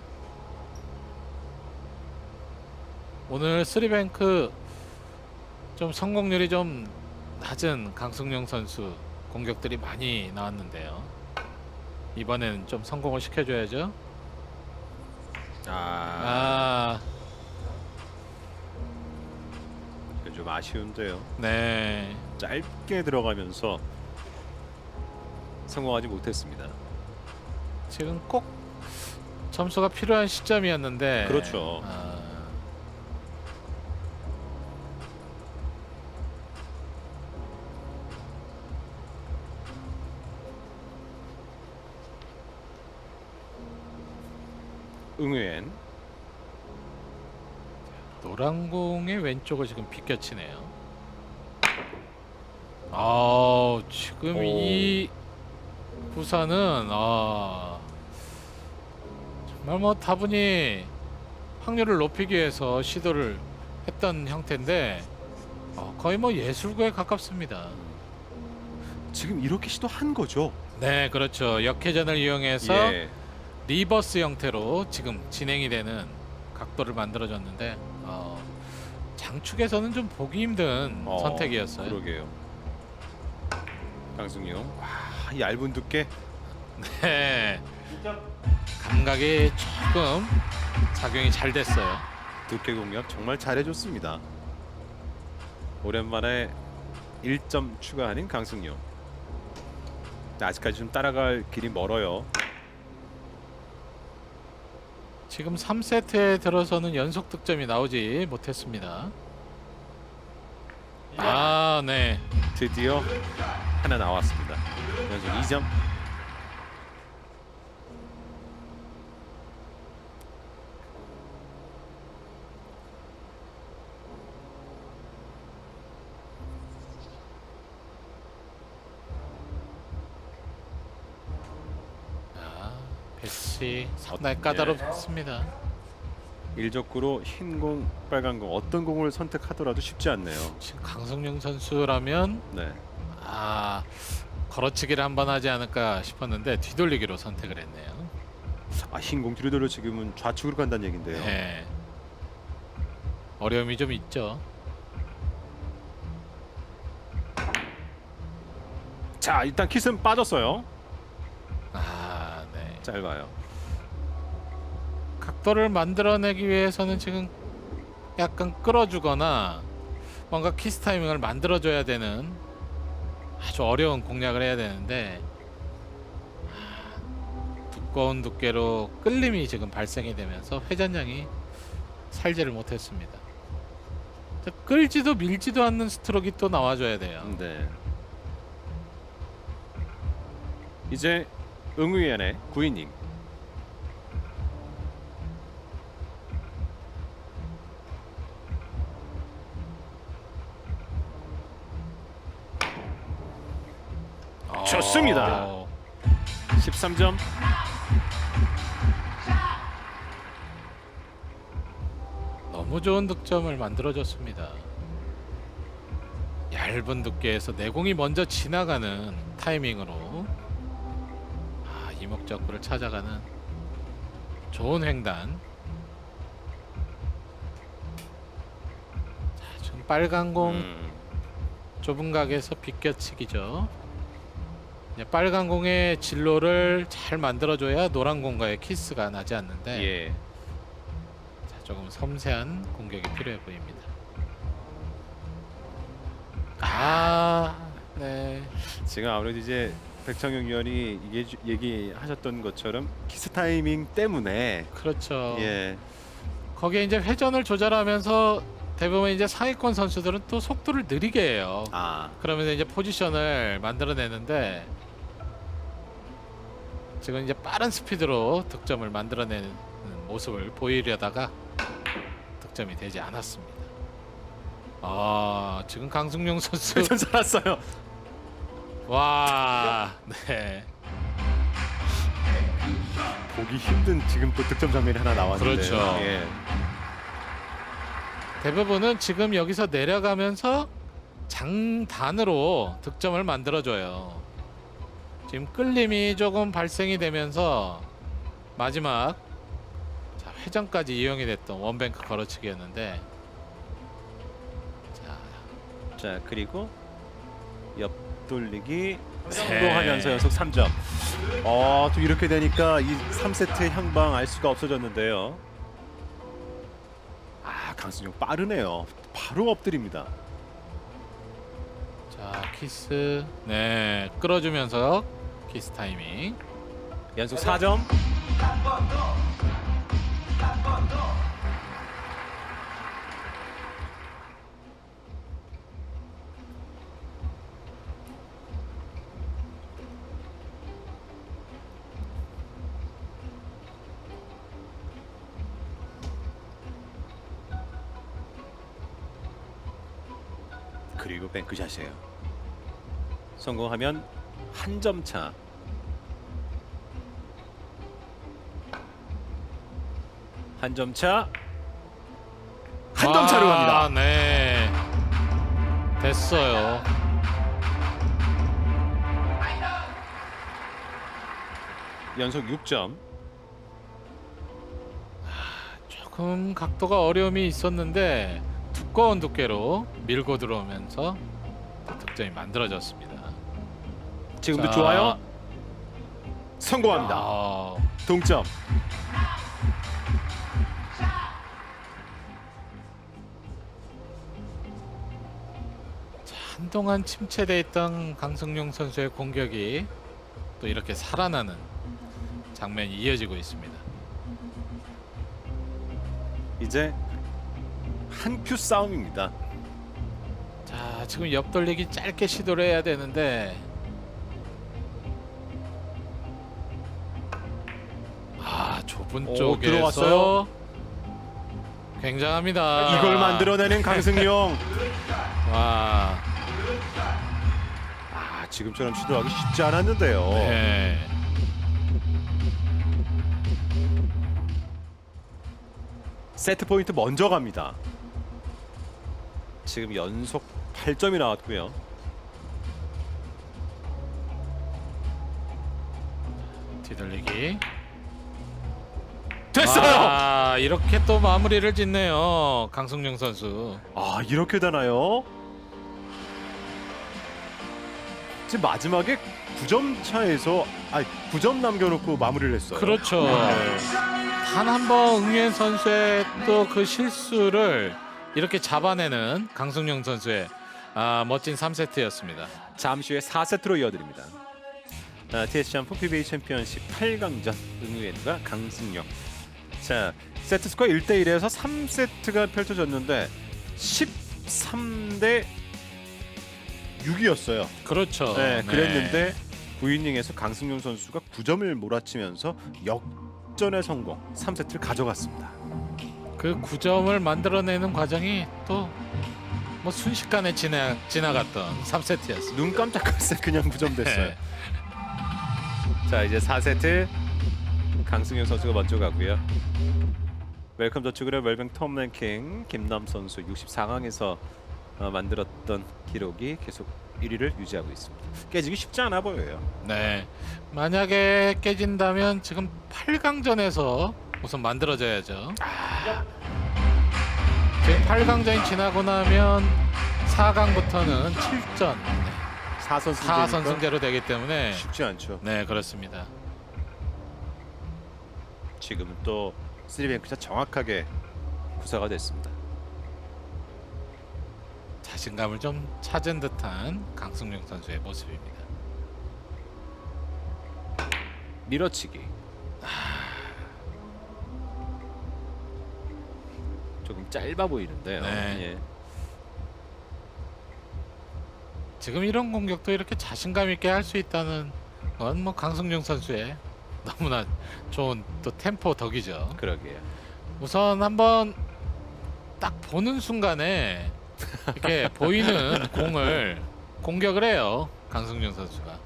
오늘 3뱅크 좀 성공률이 좀 낮은 강승용 선수 공격들이 많이 나왔는데요. 이번에는 좀 성공을 시켜줘야죠. 좀 아쉬운데요. 네. 짧게 들어가면서 성공하지 못했습니다. 지금 꼭 점수가 필요한 시점이었는데. 그렇죠. 응웬 노란 공의 왼쪽을 지금 비껴치네요. 지금 이 부산은 정말 뭐 다분히 확률을 높이기 위해서 시도를 했던 형태인데 거의 뭐 예술구에 가깝습니다. 지금 이렇게 시도한 거죠. 네, 그렇죠. 역회전을 이용해서 예. 리버스 형태로 지금 진행이 되는 각도를 만들어줬는데 장축에서는 좀 보기 힘든 선택이었어요. 그러게요. 강승용, 얇은 두께. 네, 감각이 조금 작용이 잘 됐어요. 두께 공략 정말 잘해줬습니다. 오랜만에 1점 추가하는 강승용. 아직까지 좀 따라갈 길이 멀어요. 지금 3세트에 들어서는 연속 득점이 나오지 못했습니다. 네. 드디어 하나 나왔습니다. 연속 2점. 배치 상당히 까다롭습니다. 1족구로 흰 공, 빨간 공 어떤 공을 선택하더라도 쉽지 않네요. 지금 강성용 선수라면 네. 걸어치기를 한번 하지 않을까 싶었는데 뒤돌리기로 선택을 했네요. 흰 공 뒤로 돌려 지금은 좌측으로 간다는 얘긴데요. 네. 어려움이 좀 있죠. 자, 일단 킷은 빠졌어요. 네. 짧아요. 각도를 만들어내기 위해서는 지금 약간 끌어주거나 뭔가 키스 타이밍을 만들어줘야 되는 아주 어려운 공략을 해야 되는데 두꺼운 두께로 끌림이 지금 발생이 되면서 회전량이 살지를 못했습니다. 자, 끌지도 밀지도 않는 스트로크가 또 나와줘야 돼요. 네. 이제 응우연의 구이닝. 좋습니다. 13점. 너무 좋은 득점을 만들어줬습니다. 얇은 두께에서 내공이 먼저 지나가는 타이밍으로 이목적구를 찾아가는 좋은 횡단. 자, 지금 빨간 공 좁은 각에서 비껴치기죠. 빨간 공의 진로를 잘 만들어줘야 노란 공과의 키스가 나지 않는데 예. 자, 조금 섬세한 공격이 필요해 보입니다. 네. 지금 아무래도 이제 백창용 위원이 얘기하셨던 것처럼 키스 타이밍 때문에 그렇죠. 예. 거기에 이제 회전을 조절하면서 대부분 이제 상위권 선수들은 또 속도를 느리게 해요. 그러면서 이제 포지션을 만들어내는데 지금 이제 빠른 스피드로 득점을 만들어내는 모습을 보이려다가 득점이 되지 않았습니다. 지금 강승용 선수 회전 살았어요. 와, 네. 보기 힘든 지금 또 득점 장면이 하나 나왔는데. 그렇죠. 예. 대부분은 지금 여기서 내려가면서 장단으로 득점을 만들어줘요. 지금 끌림이 조금 발생이 되면서 마지막 회전까지 이용이 됐던 원뱅크 걸어치기였는데 자 그리고 옆돌리기 성공하면서 연속 3점. 또 이렇게 되니까 이 3세트의 향방 알 수가 없어졌는데요. 강승용 빠르네요. 바로 엎드립니다. 자 키스 끌어주면서 키스 타이밍 연속 4점. 그리고 뱅크샷이에요. 성공하면 한 점 차. 한 점 차. 한 점 차로 갑니다. 네. 됐어요. 연속 6점. 조금 각도가 어려움이 있었는데 두꺼운 두께로 밀고 들어오면서 득점이 만들어졌습니다. 지금도 좋아요. 성공합니다. 동점. 한동안 침체돼 있던 강승용 선수의 공격이 또 이렇게 살아나는 장면이 이어지고 있습니다. 이제 한 큐 싸움입니다. 자, 지금 옆돌리기 짧게 시도를 해야 되는데 좁은 쪽에서 들어갔어요. 굉장합니다. 이걸 만들어내는 강승용. 와. 지금처럼 시도하기 쉽지 않았는데요. 네. 세트 포인트 먼저 갑니다. 지금 연속 8점이 나왔고요. 뒤돌리기 됐어요. 이렇게 또 마무리를 짓네요, 강승용 선수. 이렇게 되나요? 지금 마지막에 9점 차에서 9점 남겨놓고 마무리를 했어요. 그렇죠. 네. 단 한 번 응유엔 선수의 또 그 실수를 이렇게 잡아내는 강승용 선수의 멋진 3세트였습니다. 잠시 후에 4세트로 이어드립니다. TS 샴푸 PBA 챔피언십 8강전 응우엔과 강승용. 자, 세트 스코어 1대1에서 3세트가 펼쳐졌는데 13대 6이었어요. 그렇죠. 네, 그랬는데 9이닝에서 강승용 선수가 9점을 몰아치면서 역전의 성공, 3세트를 가져갔습니다. 그 9점을 만들어내는 과정이 또 뭐 순식간에 지나갔던 3세트였습니다. 눈 깜짝할 새 그냥 9점 됐어요. 네. 자, 이제 4세트 강승용 선수가 먼저 가고요. 웰컴 저축은의 웰뱅 톰 랭킹 김남 선수 64강에서 만들었던 기록이 계속 1위를 유지하고 있습니다. 깨지기 쉽지 않아 보여요. 네. 만약에 깨진다면 지금 8강전에서 우선 만들어져야죠. 지금 8강전이 지나고 나면 4강부터는 7전 4선승제로 되기 때문에 쉽지 않죠. 네, 그렇습니다. 지금은 또 3뱅크샷 정확하게 구사가 됐습니다. 자신감을 좀 찾은 듯한 강승용 선수의 모습입니다. 밀어치기. 조금 짧아 보이는데요. 네. 예. 지금 이런 공격도 이렇게 자신감 있게 할 수 있다는 건 뭐 강승용 선수의 너무나 좋은 또 템포 덕이죠. 그러게요. 우선 한번 딱 보는 순간에 이렇게 보이는 공을 공격을 해요. 강승용 선수가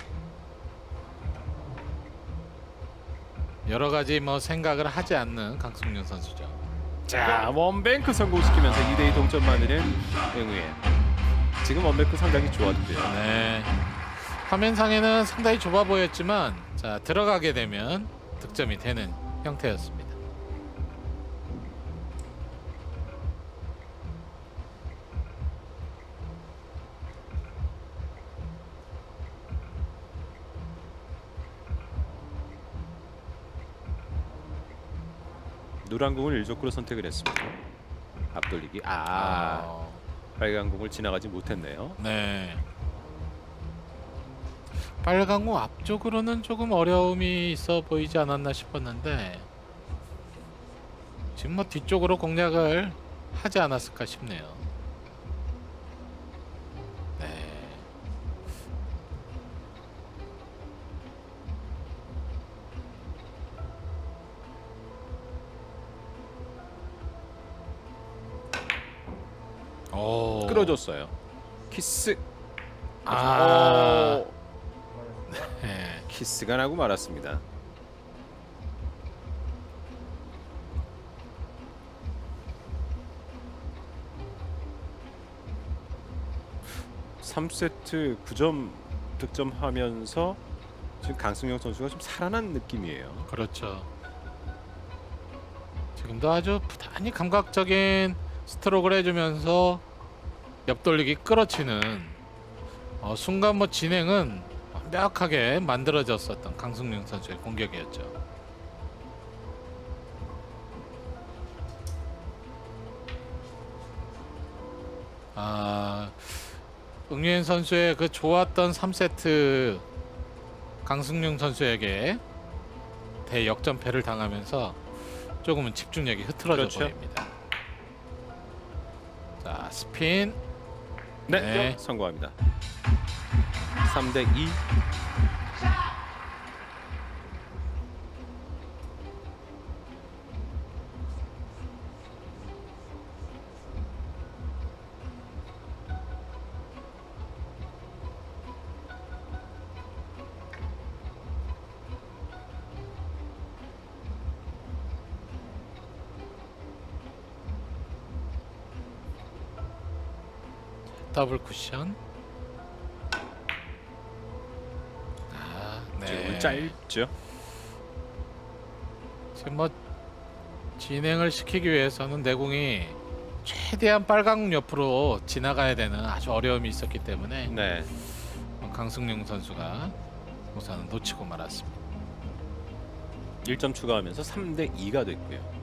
여러 가지 뭐 생각을 하지 않는 강승용 선수죠. 자, 원뱅크 성공시키면서 2대2 동점 만드는 응우엔. 지금 원뱅크 상당히 좋았고요. 네. 화면상에는 상당히 좁아 보였지만 자, 들어가게 되면 득점이 되는 형태였습니다. 노란 공을 1족구로 선택을 했습니다. 앞돌리기. 빨간 공을 지나가지 못했네요. 네. 빨간 공 앞쪽으로는 조금 어려움이 있어 보이지 않았나 싶었는데 지금 뭐 뒤쪽으로 공략을 하지 않았을까 싶네요. 네. 오. 끌어줬어요. 키스. 네. 키스가 나고 말았습니다. (3세트) 9점 득점하면서 지금 강승용 선수가 좀 살아난 느낌이에요. 그렇죠. 지금도 아주 부단히 감각적인 스트로크를 해주면서 옆돌리기 끌어치는 순간 뭐 진행은 완벽하게 만들어졌었던 강승용 선수의 공격이었죠. 응유엔 선수의 그 좋았던 3세트 강승용 선수에게 대역전패를 당하면서 조금은 집중력이 흐트러져 그렇죠. 보입니다. 자, 스핀. 네, 네. 성공합니다. 3대2. 더블 쿠션. 지금 짧죠. 지금 뭐 진행을 시키기 위해서는 내공이 최대한 빨강 옆으로 지나가야 되는 아주 어려움이 있었기 때문에 네. 강승용 선수가 우선 놓치고 말았습니다. 1점 추가하면서 3대 2가 됐고요.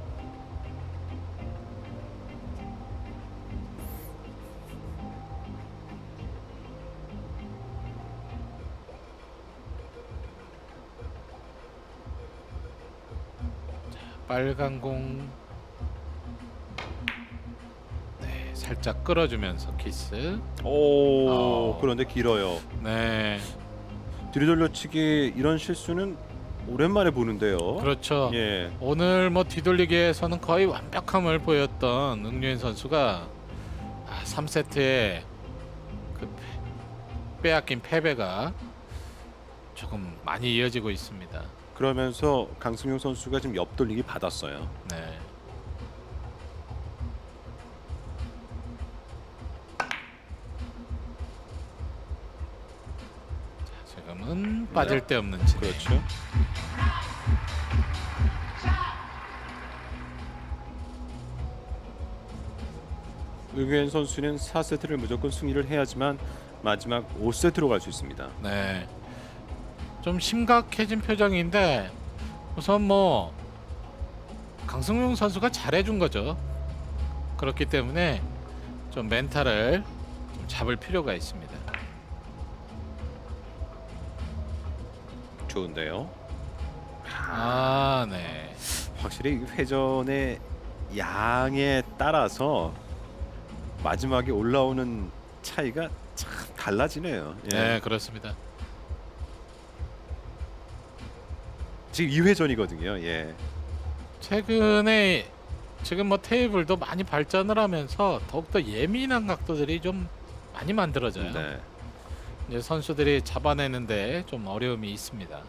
빨간 공. 네, 살짝 끌어주면서 키스. 오, 그런데 길어요. 네, 뒤돌려치기 이런 실수는 오랜만에 보는데요. 그렇죠. 예. 오늘 뭐 뒤돌리기에서는 거의 완벽함을 보였던 응유엔 선수가 3세트에 그 빼앗긴 패배가 조금 많이 이어지고 있습니다. 그러면서 강승용 선수가 지금 옆돌리기 받았어요. 네. 자, 지금은 빠질 데 없는 진행. 그렇죠. 응유엔 선수는 4세트를 무조건 승리를 해야지만 마지막 5세트로 갈 수 있습니다. 네. 좀 심각해진 표정인데 우선 뭐 강승용 선수가 잘해준 거죠. 그렇기 때문에 좀 멘탈을 좀 잡을 필요가 있습니다. 좋은데요. 네. 확실히 회전의 양에 따라서 마지막에 올라오는 차이가 참 달라지네요. 예. 네, 그렇습니다. 지금 2회전이거든요. 예. 최근에 지금 뭐 테이블도 많이 발전을 하면서 더욱더 예민한 각도들이 좀 많이 만들어져요. 네. 이제 선수들이 잡아내는데 좀 어려움이 있습니다.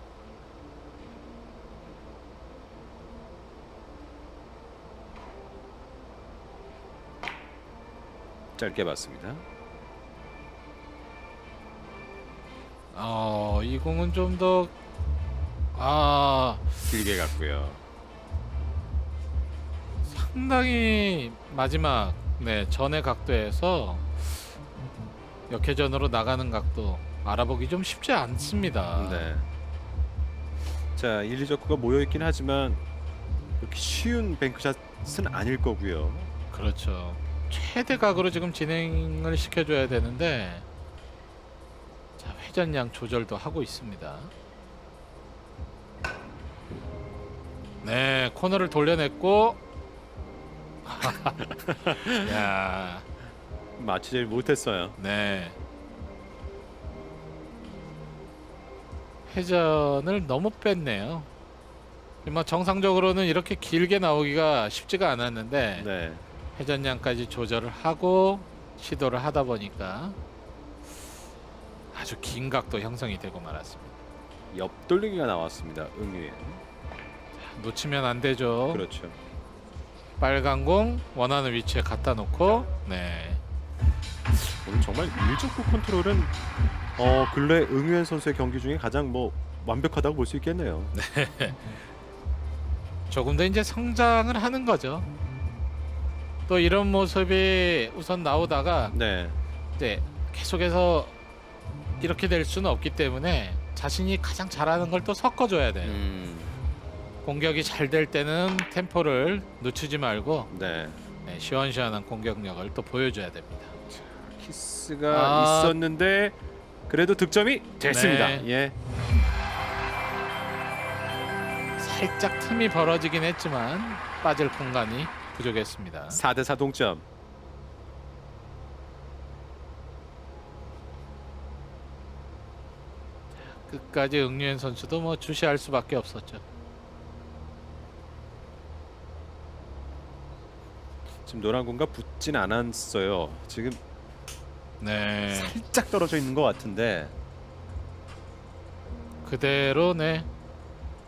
짧게 봤습니다. 이 공은 좀 더 길게 갔고요. 상당히 마지막 전의 각도에서 역회전으로 나가는 각도 알아보기 좀 쉽지 않습니다. 네. 자, 1, 2적구가 모여 있긴 하지만 이렇게 쉬운 뱅크샷은 아닐 거고요. 그렇죠. 최대 각으로 지금 진행을 시켜줘야 되는데 자, 회전량 조절도 하고 있습니다. 네, 코너를 돌려냈고 야, 마치질 못했어요. 네. 회전을 너무 뺐네요. 뭐 정상적으로는 이렇게 길게 나오기가 쉽지가 않았는데 네. 회전량까지 조절을 하고 시도를 하다 보니까 아주 긴 각도 형성이 되고 말았습니다. 옆돌리기가 나왔습니다. 응유엔. 놓치면 안 되죠. 그렇죠. 빨간 공 원하는 위치에 갖다 놓고 네. 오늘 정말 1적구 컨트롤은 근래 응유엔 선수의 경기 중에 가장 뭐 완벽하다고 볼 수 있겠네요. 조금 더 이제 성장을 하는 거죠. 또 이런 모습이 우선 나오다가 네. 이제 계속해서 이렇게 될 수는 없기 때문에 자신이 가장 잘하는 걸 또 섞어줘야 돼요. 공격이 잘 될 때는 템포를 늦추지 말고 네. 시원시원한 공격력을 또 보여줘야 됩니다. 키스가 있었는데 그래도 득점이 됐습니다. 네. 예. 살짝 틈이 벌어지긴 했지만 빠질 공간이 부족했습니다. 4대4 동점. 끝까지 응유엔 선수도 뭐 주시할 수밖에 없었죠. 지금 노란 공과 붙진 않았어요. 지금 네, 살짝 떨어져 있는 것 같은데. 그대로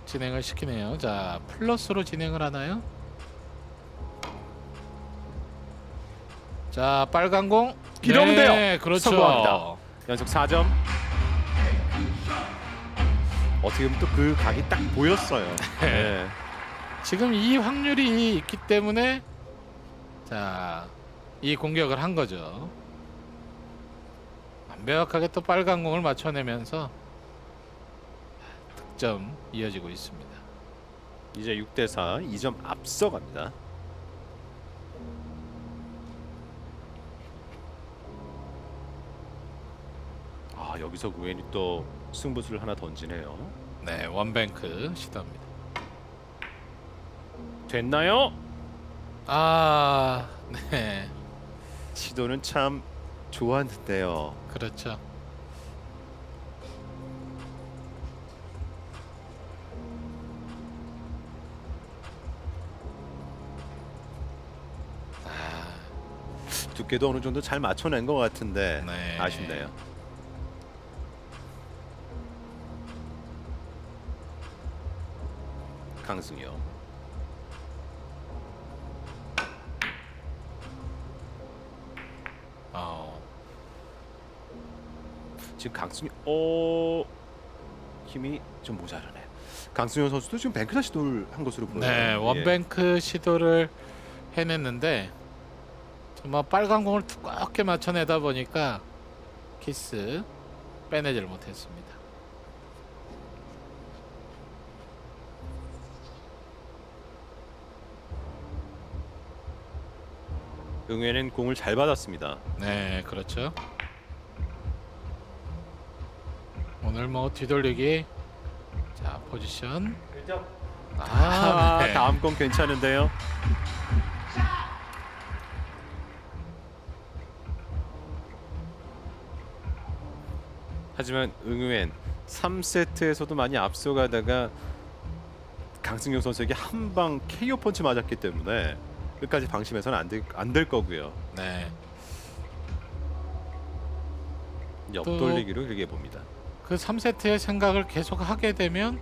진행을 시키네요. 자, 플러스로 진행을 하나요? 자, 빨간 공 길어오는데요. 네, 그렇죠. 성공합니다. 연속 4점. 어떻게 보면 또 그 각이 딱 보였어요. 네. 지금 이 확률이 있기 때문에 자, 이 공격을 한 거죠. 완벽하게 또 빨간 공을 맞춰내면서 득점 이어지고 있습니다. 이제 6대4 2점 앞서갑니다. 아, 여기서 우엔이 또 승부수를 하나 던지네요. 네, 원뱅크 시도합니다. 됐나요? 아, 네, 시도는 참 좋았는데요. 그렇죠. 두께도 어느 정도 잘 맞춰낸 것 같은데 네. 아쉽네요. 강승영. 어, 지금 강승영 힘이 좀 모자라네. 강승영 선수도 지금 뱅크샷 시도를 한 것으로 보여요. 네, 예. 원뱅크 시도를 해냈는데 정말 빨간 공을 두껍게 맞춰내다 보니까 키스 빼내질 못했습니다. 응애는 공을 잘 받았습니다. 네, 그렇죠. 오늘 뭐 뒤돌리기, 자 포지션. 네. 다음 공 괜찮은데요. 하지만 응우엔 3세트에서도 많이 앞서가다가 강승용 선수에게 한 방 KO 펀치 맞았기 때문에 끝까지 방심해서는 안 될 거고요. 네, 옆돌리기로 길게 봅니다. 그 3세트의 생각을 계속 하게 되면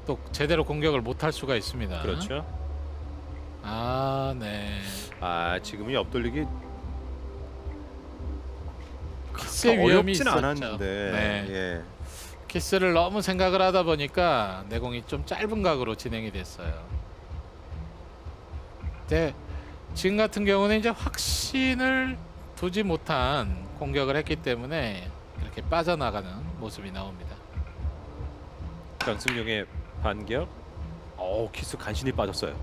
또 제대로 공격을 못할 수가 있습니다. 그렇죠. 아, 네. 아, 지금은 옆돌리기 키스의 위험이 어렵진 있었죠. 않았는데 네. 예. 키스를 너무 생각을 하다 보니까 내공이 좀 짧은 각으로 진행이 됐어요. 근데 지금 같은 경우는 이제 확신을 두지 못한 공격을 했기 때문에 이렇게 빠져나가는 모습이 나옵니다. 강승용의 반격. 키스 간신히 빠졌어요.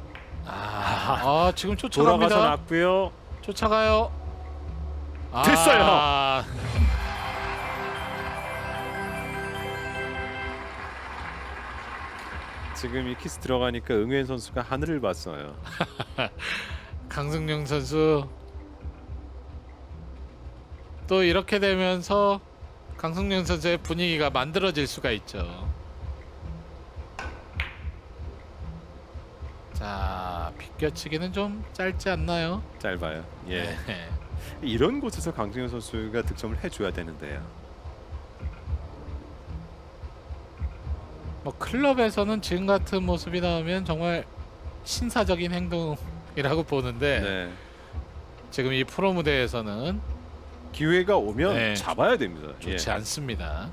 지금 돌아가서 쫓아갑니다. 났고요. 쫓아가요. 됐어요. 지금 이 키스 들어가니까 응우엔 선수가 하늘을 봤어요. 강승용 선수 또 이렇게 되면서 강승용 선수의 분위기가 만들어질 수가 있죠. 자, 비껴치기는 좀 짧지 않나요? 짧아요. 예. 네. 이런 곳에서 강승현 선수가 득점을 해줘야 되는데요. 뭐 클럽에서는 지금 같은 모습이 나오면 정말 신사적인 행동이라고 보는데 네. 지금 이 프로 무대에서는 기회가 오면 네. 잡아야 됩니다. 좋지 않습니다.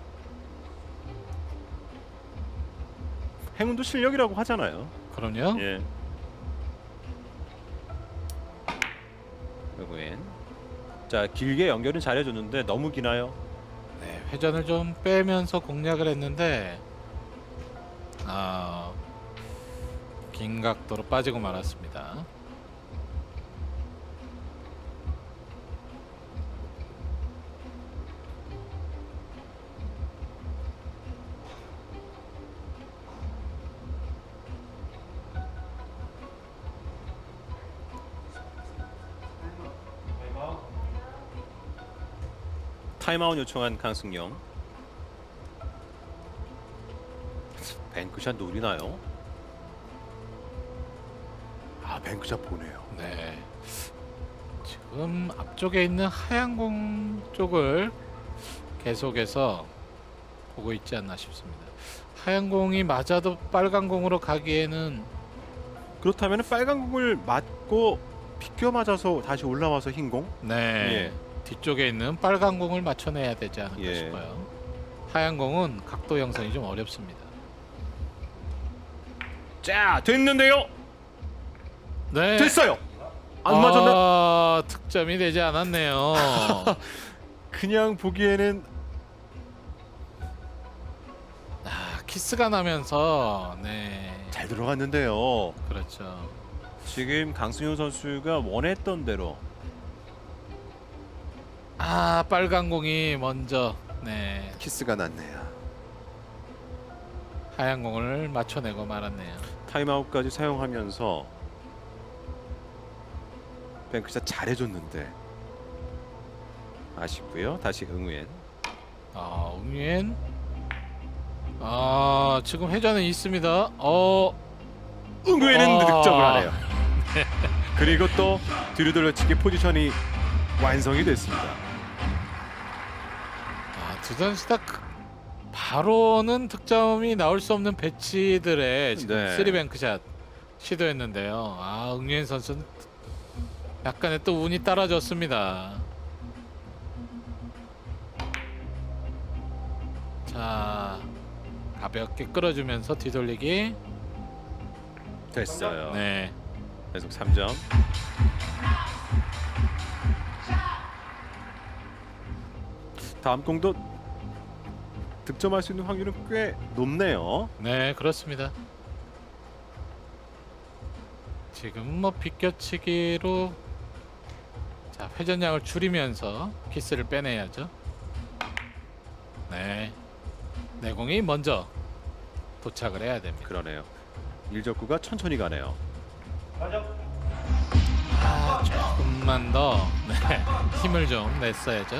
행운도 실력이라고 하잖아요. 그럼요. 예. 응우엔. 자, 길게 연결은 잘해줬는데 너무 기나요? 네, 회전을 좀 빼면서 공략을 했는데 긴 각도로 빠지고 말았습니다. 타임아웃 요청한 강승영. 뱅크샷 노리나요? 뱅크샷 보네요. 네, 지금 앞쪽에 있는 하얀 공 쪽을 계속해서 보고 있지 않나 싶습니다. 하얀 공이 맞아도 빨간 공으로 가기에는 그렇다면 빨간 공을 맞고 비껴 맞아서 다시 올라와서 흰 공? 네, 뒤쪽에 있는 빨간 공을 맞춰내야 되지 않을까 예. 싶어요. 하얀 공은 각도 형성이 좀 어렵습니다. 자, 됐는데요. 네, 됐어요. 안 맞았나? 득점이 되지 않았네요. 그냥 보기에는 키스가 나면서 네, 잘 들어갔는데요. 그렇죠. 지금 강승용 선수가 원했던 대로 아, 빨간 공이 먼저 네, 키스가 났네요. 하얀 공을 맞춰내고 말았네요. 타임아웃까지 사용하면서 뱅크샷 잘해줬는데 아쉽고요. 다시 응우엔. 웅유엔. 지금 회전은 있습니다. 응우엔은 득점을 아. 하네요. 그리고 또 뒤로 돌려치기 포지션이 완성이 됐습니다. 두 선수 다 바로는 득점이 나올 수 없는 배치들의 지금 네. 3뱅크샷 시도했는데요. 응유엔 선수는 약간의 또 운이 따라줬습니다. 자, 가볍게 끌어주면서 뒤돌리기. 됐어요. 네, 계속 3점. 다음 공도 득점할 수 있는 확률은 꽤 높네요. 네, 그렇습니다. 지금 뭐 비껴치기로 자, 회전량을 줄이면서 키스를 빼내야죠. 네, 내공이 먼저 도착을 해야 됩니다. 그러네요. 일적구가 천천히 가네요. 조금만 더 네, 힘을 좀 냈어야죠.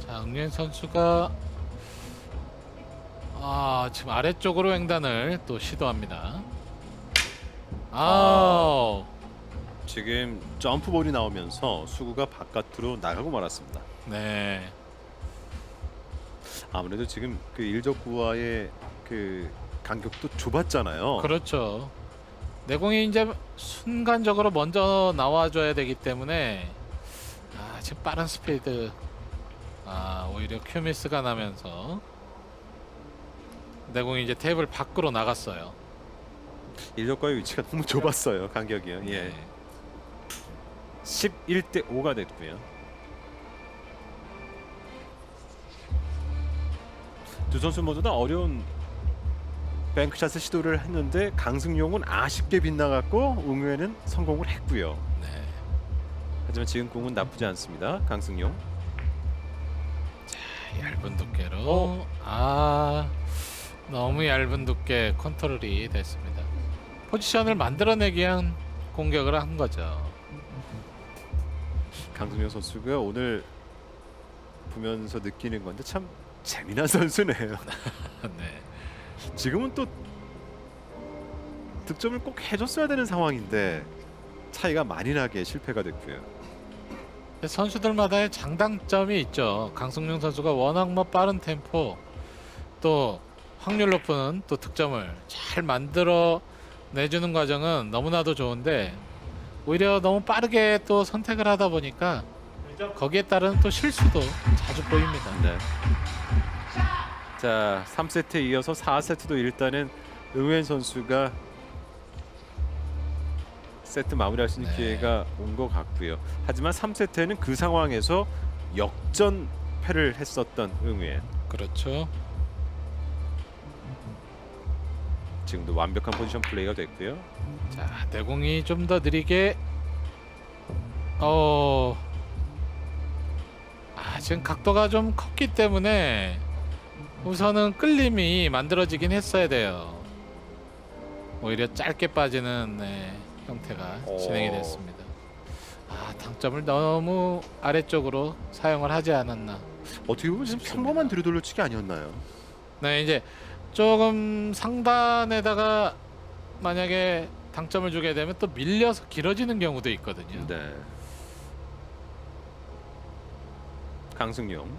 자, 응유엔 선수가 지금 아래쪽으로 횡단을 또 시도합니다. 지금 점프볼이 나오면서 수구가 바깥으로 나가고 말았습니다. 네, 아무래도 지금 그 일적구와의 그 간격도 좁았잖아요. 그렇죠. 내공이 이제 순간적으로 먼저 나와줘야 되기 때문에 지금 빠른 스피드 오히려 큐미스가 나면서 내공이 이제 테이블 밖으로 나갔어요. 일적과의 위치가 너무 좁았어요. 간격이요. 예. 네. 11대 5가 됐고요. 두 선수 모두 다 어려운 뱅크샷을 시도를 했는데 강승용은 아쉽게 빗나갔고 응우에는 성공을 했고요. 네. 하지만 지금 공은 나쁘지 않습니다. 강승용. 얇은 두께로 너무 얇은 두께 컨트롤이 됐습니다. 포지션을 만들어내기 위한 공격을 한 거죠. 강승용 선수가 오늘 보면서 느끼는 건데 참 재미난 선수네요. 네. 지금은 또 득점을 꼭 해줬어야 되는 상황인데 차이가 많이 나게 실패가 됐고요. 선수들마다의 장단점이 있죠. 강승용 선수가 워낙 뭐 빠른 템포 또 확률 높은 또 득점을 잘 만들어 내주는 과정은 너무나도 좋은데 오히려 너무 빠르게 또 선택을 하다 보니까 거기에 따른 또 실수도 자주 보입니다. 네. 자, 3세트에 이어서 4세트도 일단은 응우엔 선수가 세트 마무리할 수 있는 네. 기회가 온 것 같고요. 하지만 3세트에는 그 상황에서 역전패를 했었던 응우엔. 그렇죠. 지금도 완벽한 포지션 플레이가 됐고요. 자, 내공이 좀 더 느리게 지금 각도가 좀 컸기 때문에 우선은 끌림이 만들어지긴 했어야 돼요. 오히려 짧게 빠지는 형태가 진행이 됐습니다. 당점을 너무 아래쪽으로 사용을 하지 않았나. 어떻게 보면 지금 쉽습니다. 평범한 뒤로돌려치기 아니었나요? 네, 이제 조금 상단에다가 만약에 당점을 주게 되면 또 밀려서 길어지는 경우도 있거든요. 네. 강승용.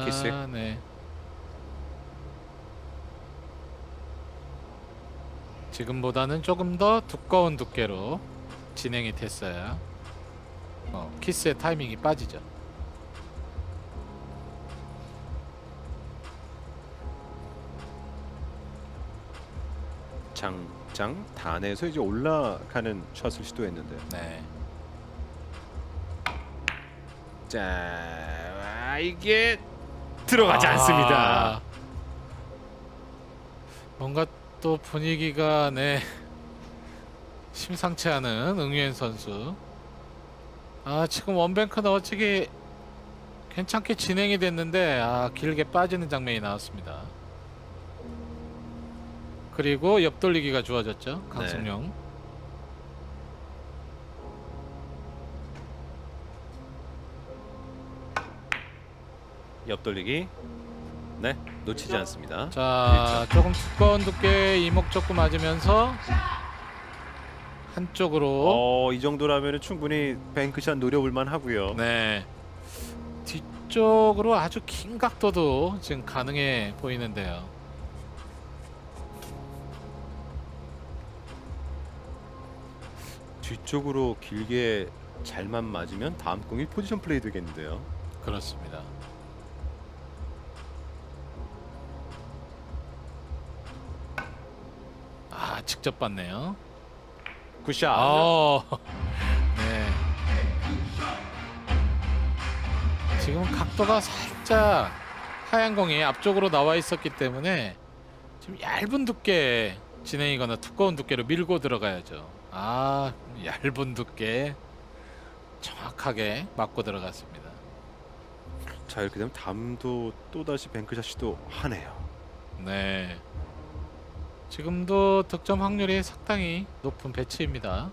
키스. 네. 지금보다는 조금 더 두꺼운 두께로 진행이 됐어요. 키스의 타이밍이 빠지죠. 장장 단에서 이제 올라가는 샷을 시도했는데요. 네. 자, 이게 들어가지 않습니다. 뭔가 또 분위기가 심상치 않은 응유엔 선수. 지금 원뱅크 넣어치기 괜찮게 진행이 됐는데 길게 빠지는 장면이 나왔습니다. 그리고 옆돌리기가 좋아졌죠. 강승용. 옆돌리기. 네, 놓치지 않습니다. 자, 조금 두꺼운 두께 이목적구 맞으면서 한쪽으로. 이 정도라면 충분히 뱅크샷 노려볼 만하고요. 네. 뒤쪽으로 아주 긴 각도도 지금 가능해 보이는데요. 뒤쪽으로 길게 잘만 맞으면 다음 공이 포지션 플레이 되겠는데요. 그렇습니다. 직접 봤네요. 굿샷. 네. 지금 각도가 살짝 하얀 공이 앞쪽으로 나와 있었기 때문에 지금 얇은 두께 진행이거나 두꺼운 두께로 밀고 들어가야죠. 얇은 두께 정확하게 맞고 들어갔습니다. 자, 이렇게 되면 다음도 또다시 뱅크샷 시도하네요. 네. 지금도 득점 확률이 상당히 높은 배치입니다.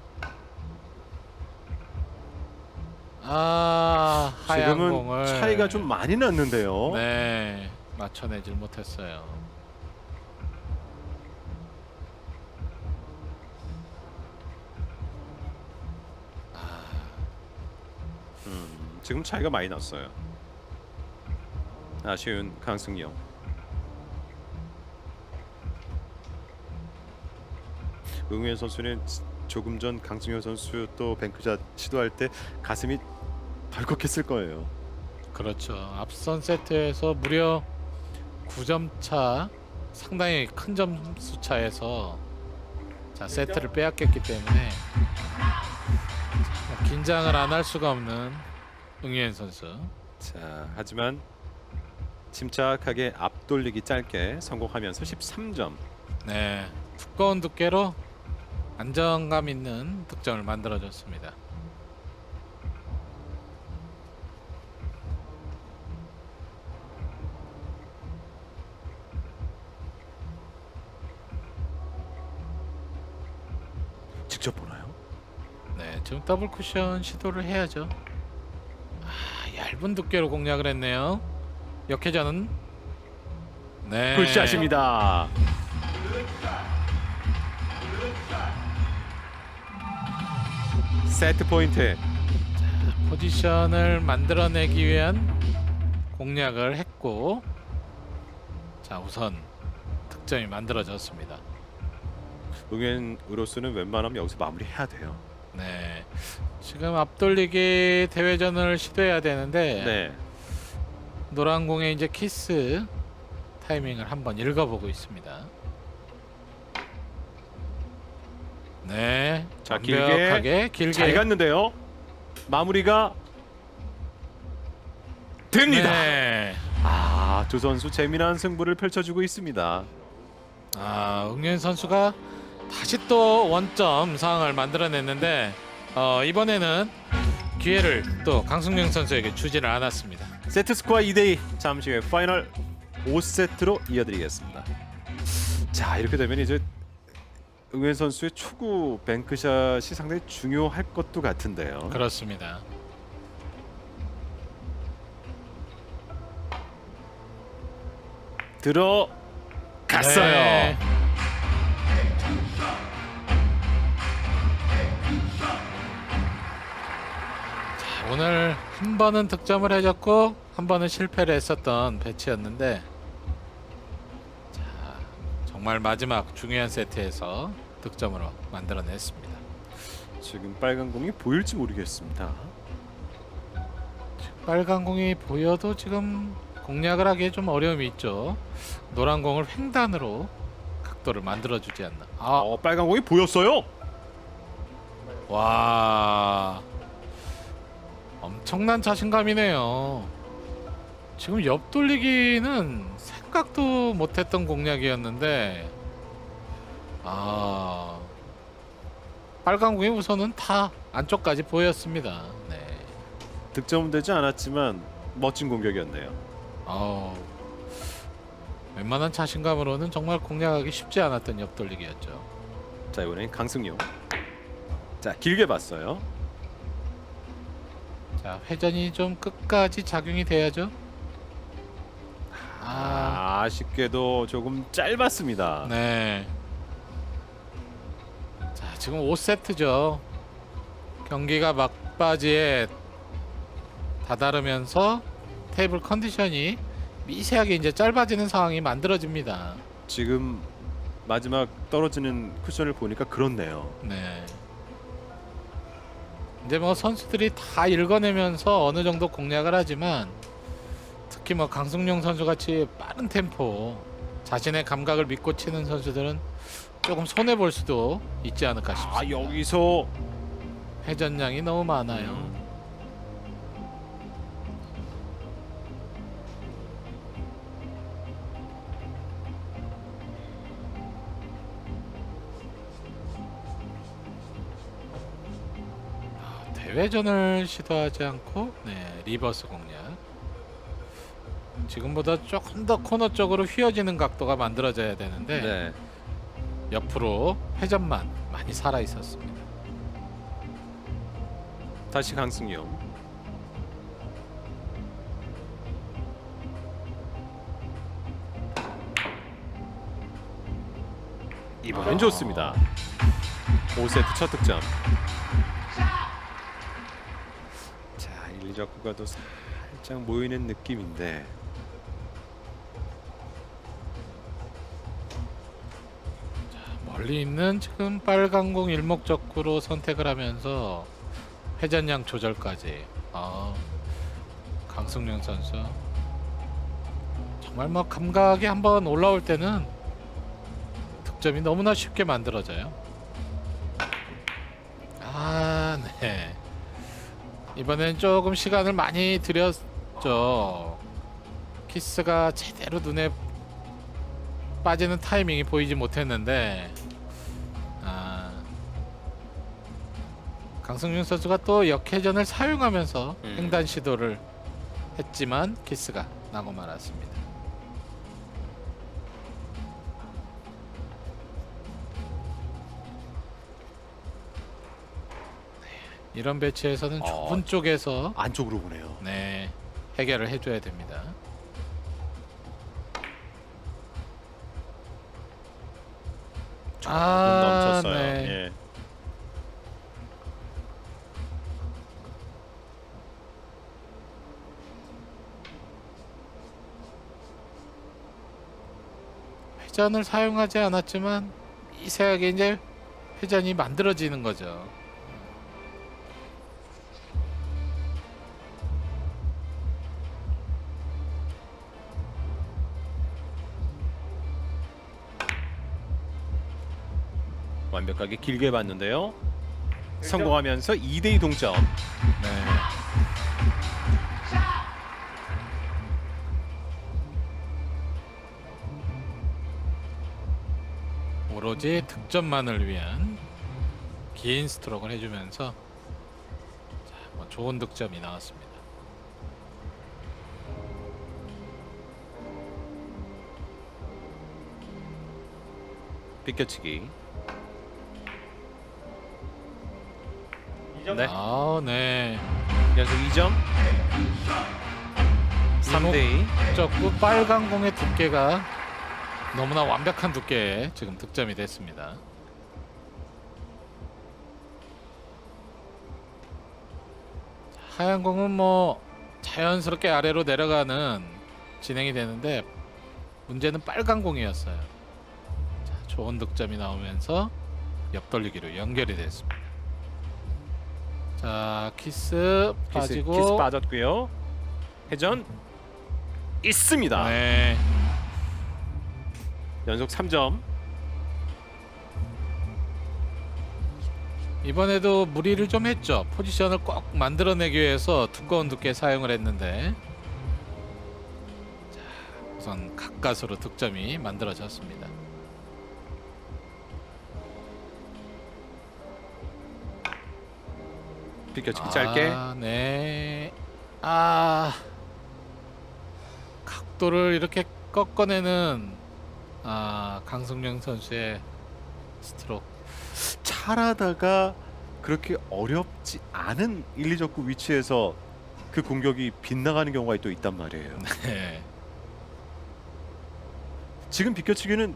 하얀 지금은 공을 차이가 좀 많이 났는데요. 네, 맞춰내질 못했어요. 지금 차이가 많이 났어요. 아쉬운 강승영. 응우현 선수는 조금 전 강승현 선수 또 뱅크샷 시도할 때 가슴이 덜컥했을 거예요. 그렇죠. 앞선 세트에서 무려 9점 차, 상당히 큰 점수 차에서 세트를 빼앗겼기 때문에 긴장을 안 할 수가 없는 응유엔 선수. 자, 하지만 침착하게 앞돌리기 짧게 성공하면서 13점. 네, 두꺼운 두께로 안정감 있는 득점을 만들어줬습니다. 직접 보나요? 네, 지금 더블 쿠션 시도를 해야죠. 얇은 두께로 공략을 했네요. 역회전은 네, 굿샷입니다. 세트 포인트. 포지션을 만들어내기 위한 공략을 했고, 우선 득점이 만들어졌습니다. 응엔으로서는 웬만하면 여기서 마무리해야 돼요. 네, 지금 앞돌리기 대회전을 시도해야 되는데 네. 노란 공의 이제 키스 타이밍을 한번 읽어보고 있습니다. 네, 자, 완벽하게 길게 잘 갔는데요. 마무리가 됩니다. 네. 두 선수 재미난 승부를 펼쳐주고 있습니다. 응유엔 선수가 다시 또 원점 상황을 만들어냈는데 이번에는 기회를 또 강승용 선수에게 주지를 않았습니다. 세트 스코어 2대2. 잠시 후에 파이널 5세트로 이어드리겠습니다. 자, 이렇게 되면 이제 응유엔 선수의 초구 뱅크샷이 상당히 중요할 것도 같은데요. 그렇습니다. 들어갔어요. 네. 오늘 한 번은 득점을 해줬고 한 번은 실패를 했었던 배치였는데, 정말 마지막 중요한 세트에서 득점으로 만들어냈습니다. 지금 빨간 공이 보일지 모르겠습니다. 빨간 공이 보여도 지금 공략을 하기에 좀 어려움이 있죠. 노란 공을 횡단으로 각도를 만들어주지 않나. 아, 빨간 공이 보였어요. 와, 엄청난 자신감이네요. 지금 옆 돌리기는 생각도 못했던 공략이었는데, 아, 빨간 공이 우선은 다 안쪽까지 보였습니다. 네. 득점은 되지 않았지만 멋진 공격이었네요. 웬만한 자신감으로는 정말 공략하기 쉽지 않았던 옆 돌리기였죠. 자, 이번엔 강승용. 자, 길게 봤어요. 자, 회전이 좀 끝까지 작용이 돼야죠. 아쉽게도 조금 짧았습니다. 네. 자, 지금 5세트죠. 경기가 막바지에 다다르면서 테이블 컨디션이 미세하게 이제 짧아지는 상황이 만들어집니다. 지금 마지막 떨어지는 쿠션을 보니까 그렇네요. 네. 이제 뭐 선수들이 다 읽어내면서 어느 정도 공략을 하지만 특히 뭐 강승용 선수 같이 빠른 템포 자신의 감각을 믿고 치는 선수들은 조금 손해 볼 수도 있지 않을까 싶습니다. 여기서 회전량이 너무 많아요. 대회전을 시도하지 않고 리버스 공략. 지금보다 조금 더 코너 쪽으로 휘어지는 각도가 만들어져야 되는데 네. 옆으로 회전만 많이 살아 있었습니다. 다시 강승용. 이번엔 좋습니다. 5세트 첫 득점. 자, 1, 2적구가 또 살짝 모이는 느낌인데 멀리 있는 지금 빨간 공 일목적구로 선택을 하면서 회전량 조절까지. 강승용 선수 정말 뭐 감각이 한번 올라올 때는 득점이 너무나 쉽게 만들어져요. 네. 이번엔 조금 시간을 많이 들였죠. 키스가 제대로 눈에 빠지는 타이밍이 보이지 못했는데 강승윤 선수가 또 역회전을 사용하면서 횡단 시도를 했지만 키스가 나고 말았습니다. 이런 배치에서는 좁은 쪽에서 안쪽으로 보네요. 해결을 해줘야 됩니다. 조금 넘쳤어요. 네. 예. 회전을 사용하지 않았지만 미세하게 이제 회전이 만들어지는 거죠. 완벽하게 길게 봤는데요. 성공하면서 2대2 동점. 오로지 득점만을 위한 긴 스트로크를 해주면서 좋은 득점이 나왔습니다. 비껴치기. 네. 연속 2점. 3대2. 적구 빨간 공의 두께가 너무나 완벽한 두께에 지금 득점이 됐습니다. 하얀 공은 뭐 자연스럽게 아래로 내려가는 진행이 되는데 문제는 빨간 공이었어요. 자, 좋은 득점이 나오면서 옆돌리기로 연결이 됐습니다. 자, 키스 빠지고 키스 빠졌고요. 회전 있습니다. 네. 연속 3점. 이번에도 무리를 좀 했죠. 포지션을 꼭 만들어내기 위해서 두꺼운 두께 사용을 했는데 자, 우선 가까스로 득점이 만들어졌습니다. 비껴치기 짧게. 네. 각도를 이렇게 꺾어내는 강승용 선수의 스트로크. 잘하다가 그렇게 어렵지 않은 1, 2적구 위치에서 그 공격이 빗나가는 경우가 또 있단 말이에요. 네. 지금 비껴치기는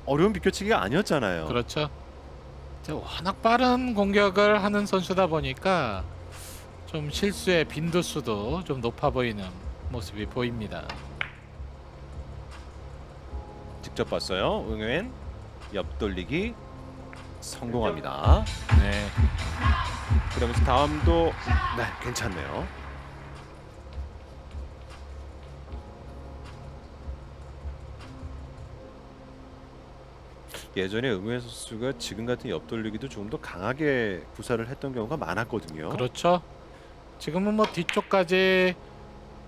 어려운 비껴치기가 아니었잖아요. 그렇죠. 이제 워낙 빠른 공격을 하는 선수다 보니까 좀 실수의 빈도수도 좀 높아 보이는 모습이 보입니다. 직접 봤어요. 응웬 옆돌리기 성공합니다. 네. 그러면서 다음도 네, 괜찮네요. 예전에 응웬 선수가 지금 같은 옆돌리기도 조금 더 강하게 구사를 했던 경우가 많았거든요. 그렇죠. 지금은 뭐 뒤쪽까지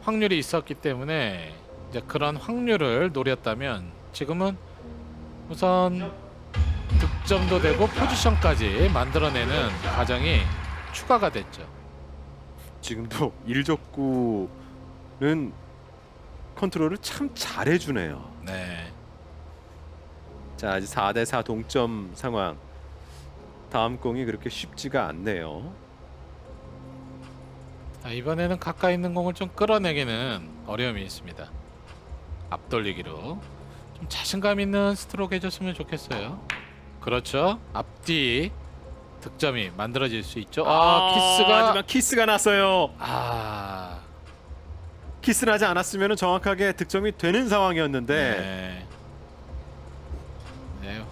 확률이 있었기 때문에 이제 그런 확률을 노렸다면 지금은 우선 득점도 되고 포지션까지 만들어내는 과정이 추가가 됐죠. 지금도 1적구는 컨트롤을 참 잘해주네요. 네. 자, 이제 4대4 동점 상황. 다음 공이 그렇게 쉽지가 않네요. 이번에는 가까이 있는 공을 좀 끌어내기는 어려움이 있습니다. 앞돌리기로 좀 자신감 있는 스트로크 해줬으면 좋겠어요. 그렇죠. 앞뒤 득점이 만들어질 수 있죠. 키스가 하지만 키스가 났어요. 키스를 하지 않았으면 정확하게 득점이 되는 상황이었는데 네,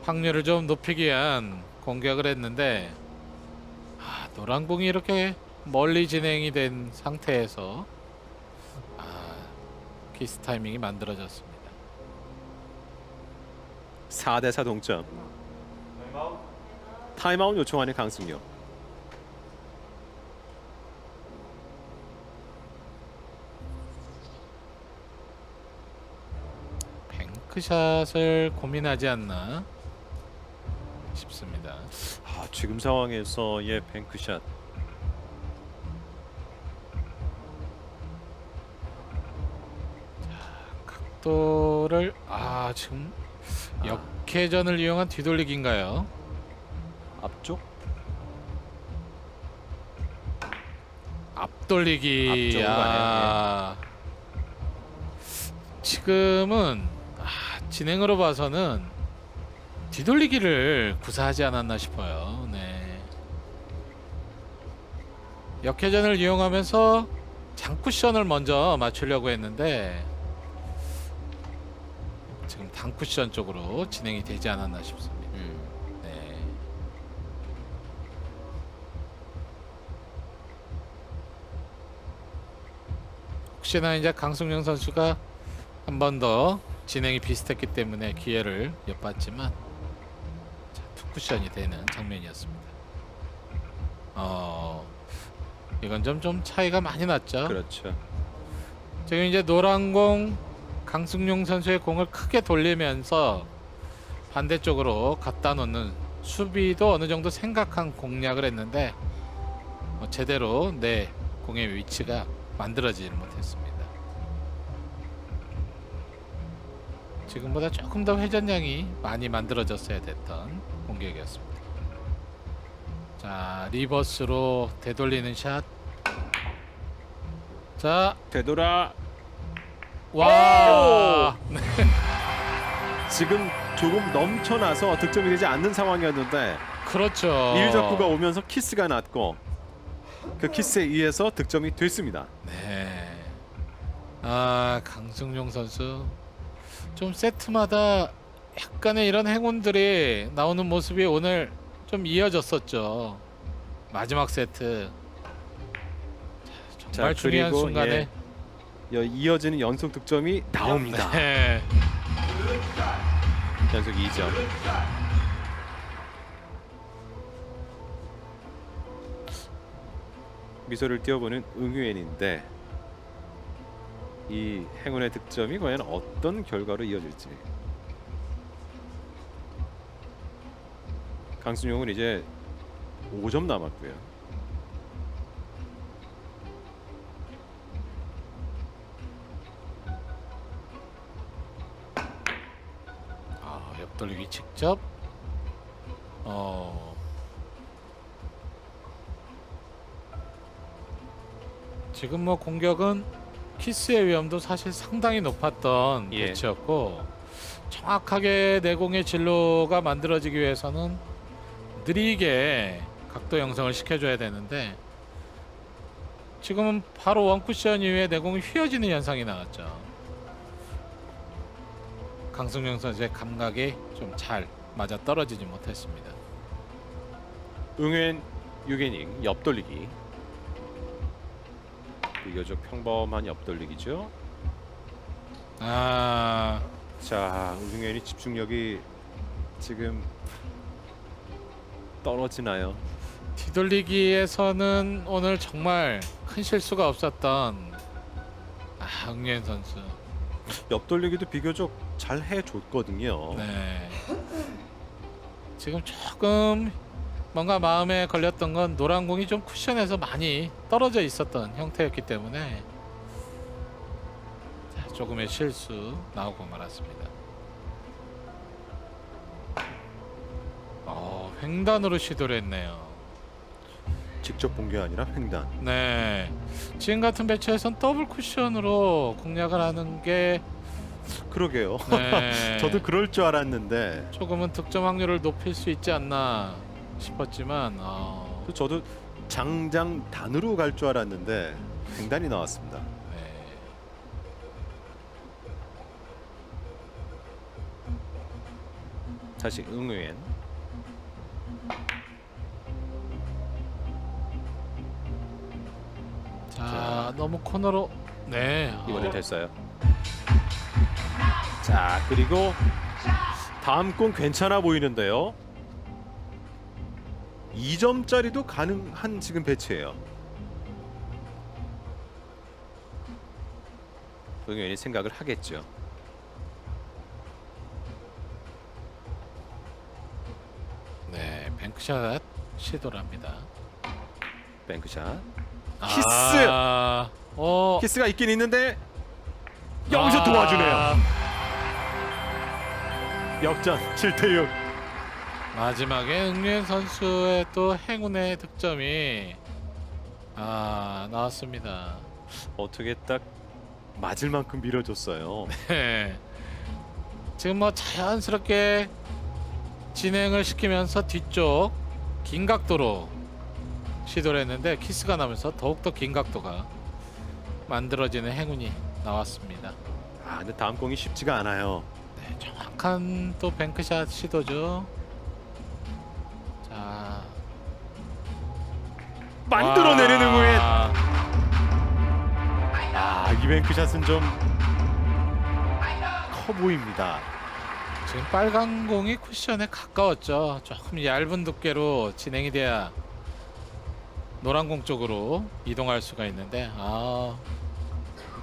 확률을 좀 높이기 위한 공격을 했는데 노란 공이 이렇게 멀리 진행이 된 상태에서 키스 타이밍이 만들어졌습니다. 4대4 동점. 타임아웃 요청하는 강승용. 뱅크샷을 고민하지 않나 싶습니다. 지금 상황에서의 뱅크샷. 각도를 지금 역회전을 이용한 뒤돌리기인가요? 앞쪽? 앞돌리기. 앞쪽으로 가네요. 지금은 진행으로 봐서는 뒤돌리기를 구사하지 않았나 싶어요. 네. 역회전을 이용하면서 장쿠션을 먼저 맞추려고 했는데 지금 단쿠션 쪽으로 진행이 되지 않았나 싶습니다. 네. 혹시나 이제 강승용 선수가 한 번 더 진행이 비슷했기 때문에 기회를 엿봤지만 투쿠션이 되는 장면이었습니다. 이건 좀 차이가 많이 났죠. 그렇죠. 지금 이제 노란 공 강승용 선수의 공을 크게 돌리면서 반대쪽으로 갖다 놓는 수비도 어느 정도 생각한 공략을 했는데 제대로 내 공의 위치가 만들어지지 못했습니다. 지금보다 조금 더 회전량이 많이 만들어졌어야 됐던 공격이었습니다. 자, 리버스로 되돌리는 샷. 자, 되돌아. 와! 지금 조금 넘쳐나서 득점이 되지 않는 상황이었는데 그렇죠. 1적구가 오면서 키스가 났고 그 키스에 의해서 득점이 됐습니다. 네. 강승용 선수 좀 세트마다 약간의 이런 행운들이 나오는 모습이 오늘 좀 이어졌었죠. 마지막 세트 정말 자, 중요한 그리고 순간에 이어지는 연속 득점이 나옵니다. 네. 연속 2점. 미소를 띄워보는 응유엔인데 이 행운의 득점이 과연 어떤 결과로 이어질지. 강순용은 이제 5점 남았고요. 옆돌리기 직접. 지금 뭐 공격은 키스의 위험도 사실 상당히 높았던 예. 배치였고 정확하게 내공의 진로가 만들어지기 위해서는 느리게 각도 형성을 시켜줘야 되는데 지금은 바로 원쿠션 이후에 내공이 휘어지는 현상이 나왔죠. 강승용 선수의 감각이 좀 잘 맞아 떨어지지 못했습니다. 응유엔 유게닝 옆돌리기. 비교적 평범한 옆돌리기죠. 아, 자, 응유엔이 집중력이 지금 떨어지나요? 뒤돌리기에서는 오늘 정말 큰 실수가 없었던 응유엔 선수. 옆돌리기도 비교적 잘 해줬거든요. 네. 지금 조금 뭔가 마음에 걸렸던 건 노란 공이 좀 쿠션에서 많이 떨어져 있었던 형태였기 때문에 자, 조금의 실수 나오고 말았습니다. 횡단으로 시도를 했네요. 직접 본 게 아니라 횡단. 네, 지금 같은 배치에선 더블 쿠션으로 공략을 하는 게 그러게요. 네, 저도 그럴 줄 알았는데 조금은 득점 확률을 높일 수 있지 않나 싶었지만 저도 장장 단으로 갈 줄 알았는데 횡단이 나왔습니다. 네. 다시 응유엔. 자, 너무 코너로 네 이번엔 됐어요. 자, 그리고 다음 공 괜찮아 보이는데요. 2점짜리도 가능한 지금 배치예요. 응유엔이 생각을 하겠죠. 네, 뱅크샷 시도를 합니다. 뱅크샷. 키스! 키스가 있긴 있는데 여기서 도와주네요. 역전 7대6. 마지막에 응유엔 선수의 또 행운의 득점이 나왔습니다. 어떻게 딱 맞을 만큼 밀어줬어요. 네. 지금 뭐 자연스럽게 진행을 시키면서 뒤쪽 긴 각도로 시도를 했는데 키스가 나면서 더욱더 긴 각도가 만들어지는 행운이 나왔습니다. 근데 다음 공이 쉽지가 않아요. 네, 정확한 또 뱅크샷 시도죠. 자, 만들어내는 응유엔. 와. 이 뱅크샷은 좀 커 보입니다. 지금 빨간 공이 쿠션에 가까웠죠. 조금 얇은 두께로 진행이 돼야 노란 공 쪽으로 이동할 수가 있는데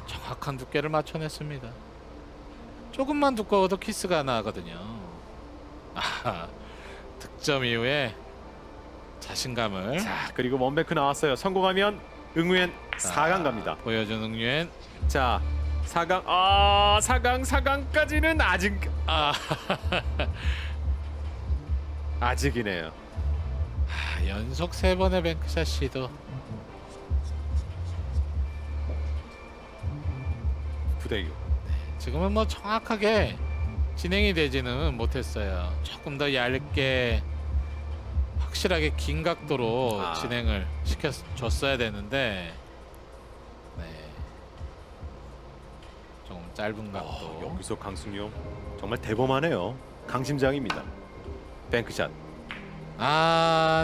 정확한 두께를 맞춰냈습니다. 조금만 두꺼워도 키스가 나거든요. 득점 이후에 자신감을 자, 그리고 원뱅크 나왔어요. 성공하면 응유엔 4강 갑니다. 보여준 응유엔. 자, 4강. 4강까지는 아직 아직이네요. 연속 3번의 뱅크샷 시도. 9대6. 지금은 뭐 정확하게 진행이 되지는 못했어요. 조금 더 얇게 확실하게 긴 각도로 진행을 시켜줬어야 되는데 조금 짧은 각도. 여기서 강승용 정말 대범하네요. 강심장입니다. 뱅크샷.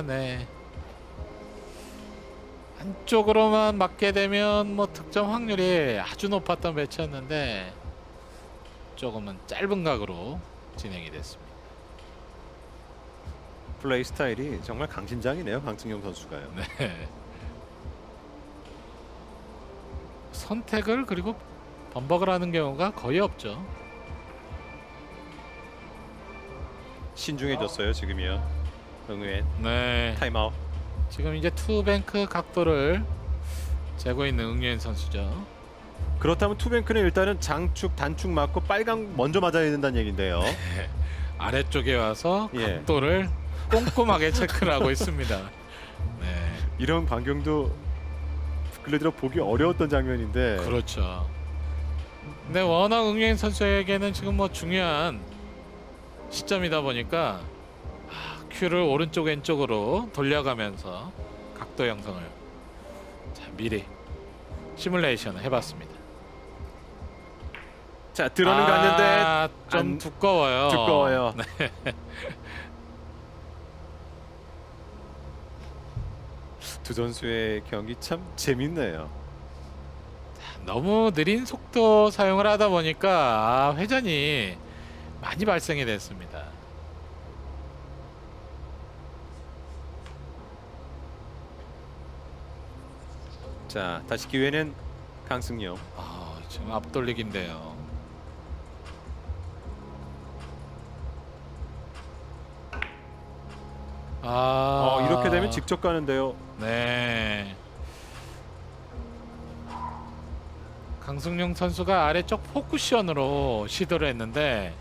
네. 안쪽으로만 맞게 되면 뭐 득점 확률이 아주 높았던 매치였는데 조금은 짧은 각으로 진행이 됐습니다. 플레이 스타일이 정말 강심장이네요. 강승용 선수가요. 네. 선택을 그리고 번복을 하는 경우가 거의 없죠. 신중해졌어요. 지금이요. 응우엔 네. 타임아웃. 지금 이제 투뱅크 각도를 재고 있는 응유엔 선수죠. 그렇다면 투뱅크는 일단은 장축 단축 맞고 빨강 먼저 맞아야 된다는 얘긴데요. 아래쪽에 와서 예. 각도를 꼼꼼하게 체크를 하고 있습니다. 네. 이런 광경도 근래 들어 보기 어려웠던 장면인데. 그렇죠. 근데 워낙 응유엔 선수에게는 지금 뭐 중요한 시점이다 보니까 큐를 오른쪽 왼쪽으로 돌려가면서 각도 형성을 자, 미리 시뮬레이션을 해봤습니다. 자 들어는 갔는데 좀 안- 두꺼워요. 두꺼워요. 네. 두 선수의 경기 참 재밌네요. 너무 느린 속도 사용을 하다 보니까 회전이 많이 발생이 됐습니다. 자 다시 기회는 강승용. 지금 앞돌리기인데요. 이렇게 되면 직접 가는데요. 네. 강승용 선수가 아래쪽 포쿠션으로 시도를 했는데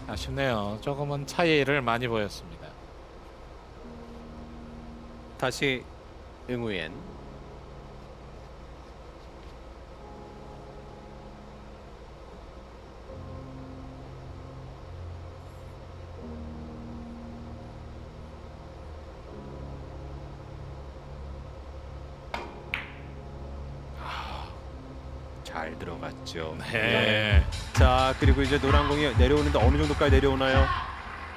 아쉽네요. 조금은 차이를 많이 보였습니다. 다시 응우엔. 잘 들어갔죠. 네. 자 그리고 이제 노란 공이 내려오는데 어느 정도까지 내려오나요?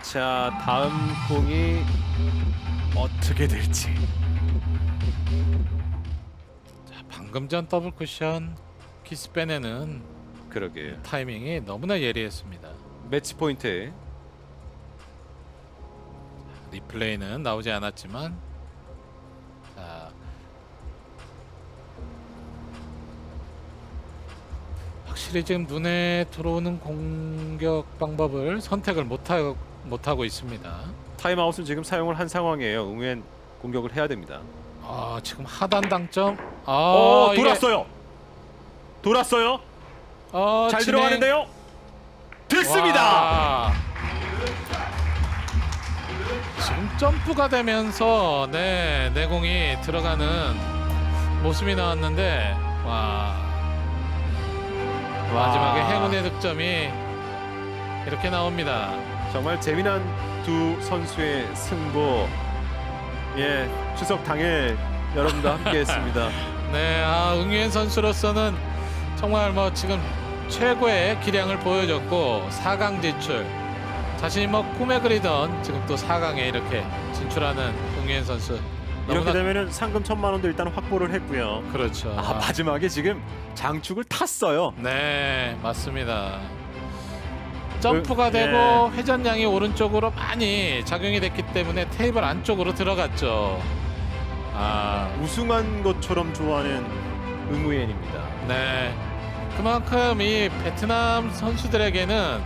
자 다음 공이 어떻게 될지. 자, 방금 전 더블 쿠션 키스 빼내는 그러게요. 타이밍이 너무나 예리했습니다. 매치 포인트. 리플레이는 나오지 않았지만 자, 확실히 지금 눈에 들어오는 공격 방법을 선택을 못하고 있습니다. 타임아웃은 지금 사용을 한 상황이에요. 응우엔 공격을 해야 됩니다. 지금 하단 당점. 이게- 돌았어요. 돌았어요. 잘 진행. 들어가는데요. 됐습니다. 와. 지금 점프가 되면서 내공이 들어가는 모습이 나왔는데 마지막에 행운의 득점이 이렇게 나옵니다. 정말 재미난 두 선수의 승부. 예, 추석 당일 여러분과 함께했습니다. 네, 응유엔 선수로서는 정말 뭐 지금 최고의 기량을 보여줬고 4강 진출. 자신이 뭐 꿈에 그리던 지금 또 4강에 이렇게 진출하는 응유엔 선수. 이렇게 너무나 되면은 상금 1,000만 원도 일단 확보를 했고요. 그렇죠. 마지막에 지금 장축을 탔어요. 네, 맞습니다. 점프가 예. 되고 회전량이 오른쪽으로 많이 작용이 됐기 때문에 테이블 안쪽으로 들어갔죠. 우승한 것처럼 좋아하는 응우엔입니다. 네. 그만큼 이 베트남 선수들에게는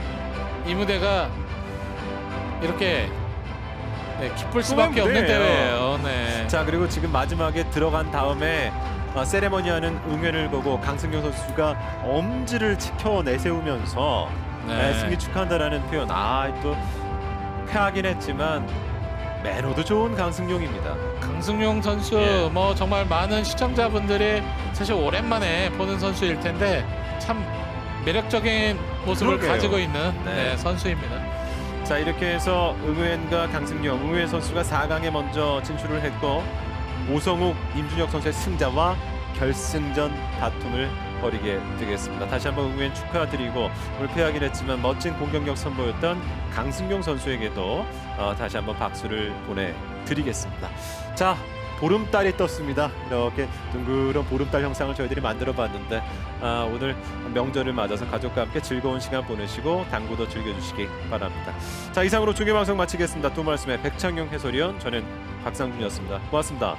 이 무대가 이렇게 기쁠 수밖에 없는 무대예요. 대회예요. 네. 자 그리고 지금 마지막에 들어간 다음에 세레머니하는 응원을 보고 강승용 선수가 엄지를 지켜 내세우면서 승리 축하한다라는 표현. 또 패하긴 했지만 매너도 좋은 강승용입니다. 강승용 선수 예. 뭐 정말 많은 시청자분들이 사실 오랜만에 보는 선수일 텐데 참 매력적인 모습을 그러게요. 가지고 있는 네. 선수입니다. 자 이렇게 해서 응우엔과 강승용, 응우엔 선수가 4강에 먼저 진출을 했고 오성욱, 임준혁 선수의 승자와 결승전 다툼을 벌이게 되겠습니다. 다시 한번 응우엔 축하드리고 오늘 패하긴 했지만 멋진 공격력 선보였던 강승용 선수에게도 다시 한번 박수를 보내 드리겠습니다. 자, 보름달이 떴습니다. 이렇게 둥그런 보름달 형상을 저희들이 만들어봤는데 오늘 명절을 맞아서 가족과 함께 즐거운 시간 보내시고 당구도 즐겨주시기 바랍니다. 자, 이상으로 중계방송 마치겠습니다. 또 말씀에 백창용 해설위원, 저는 박상준이었습니다. 고맙습니다.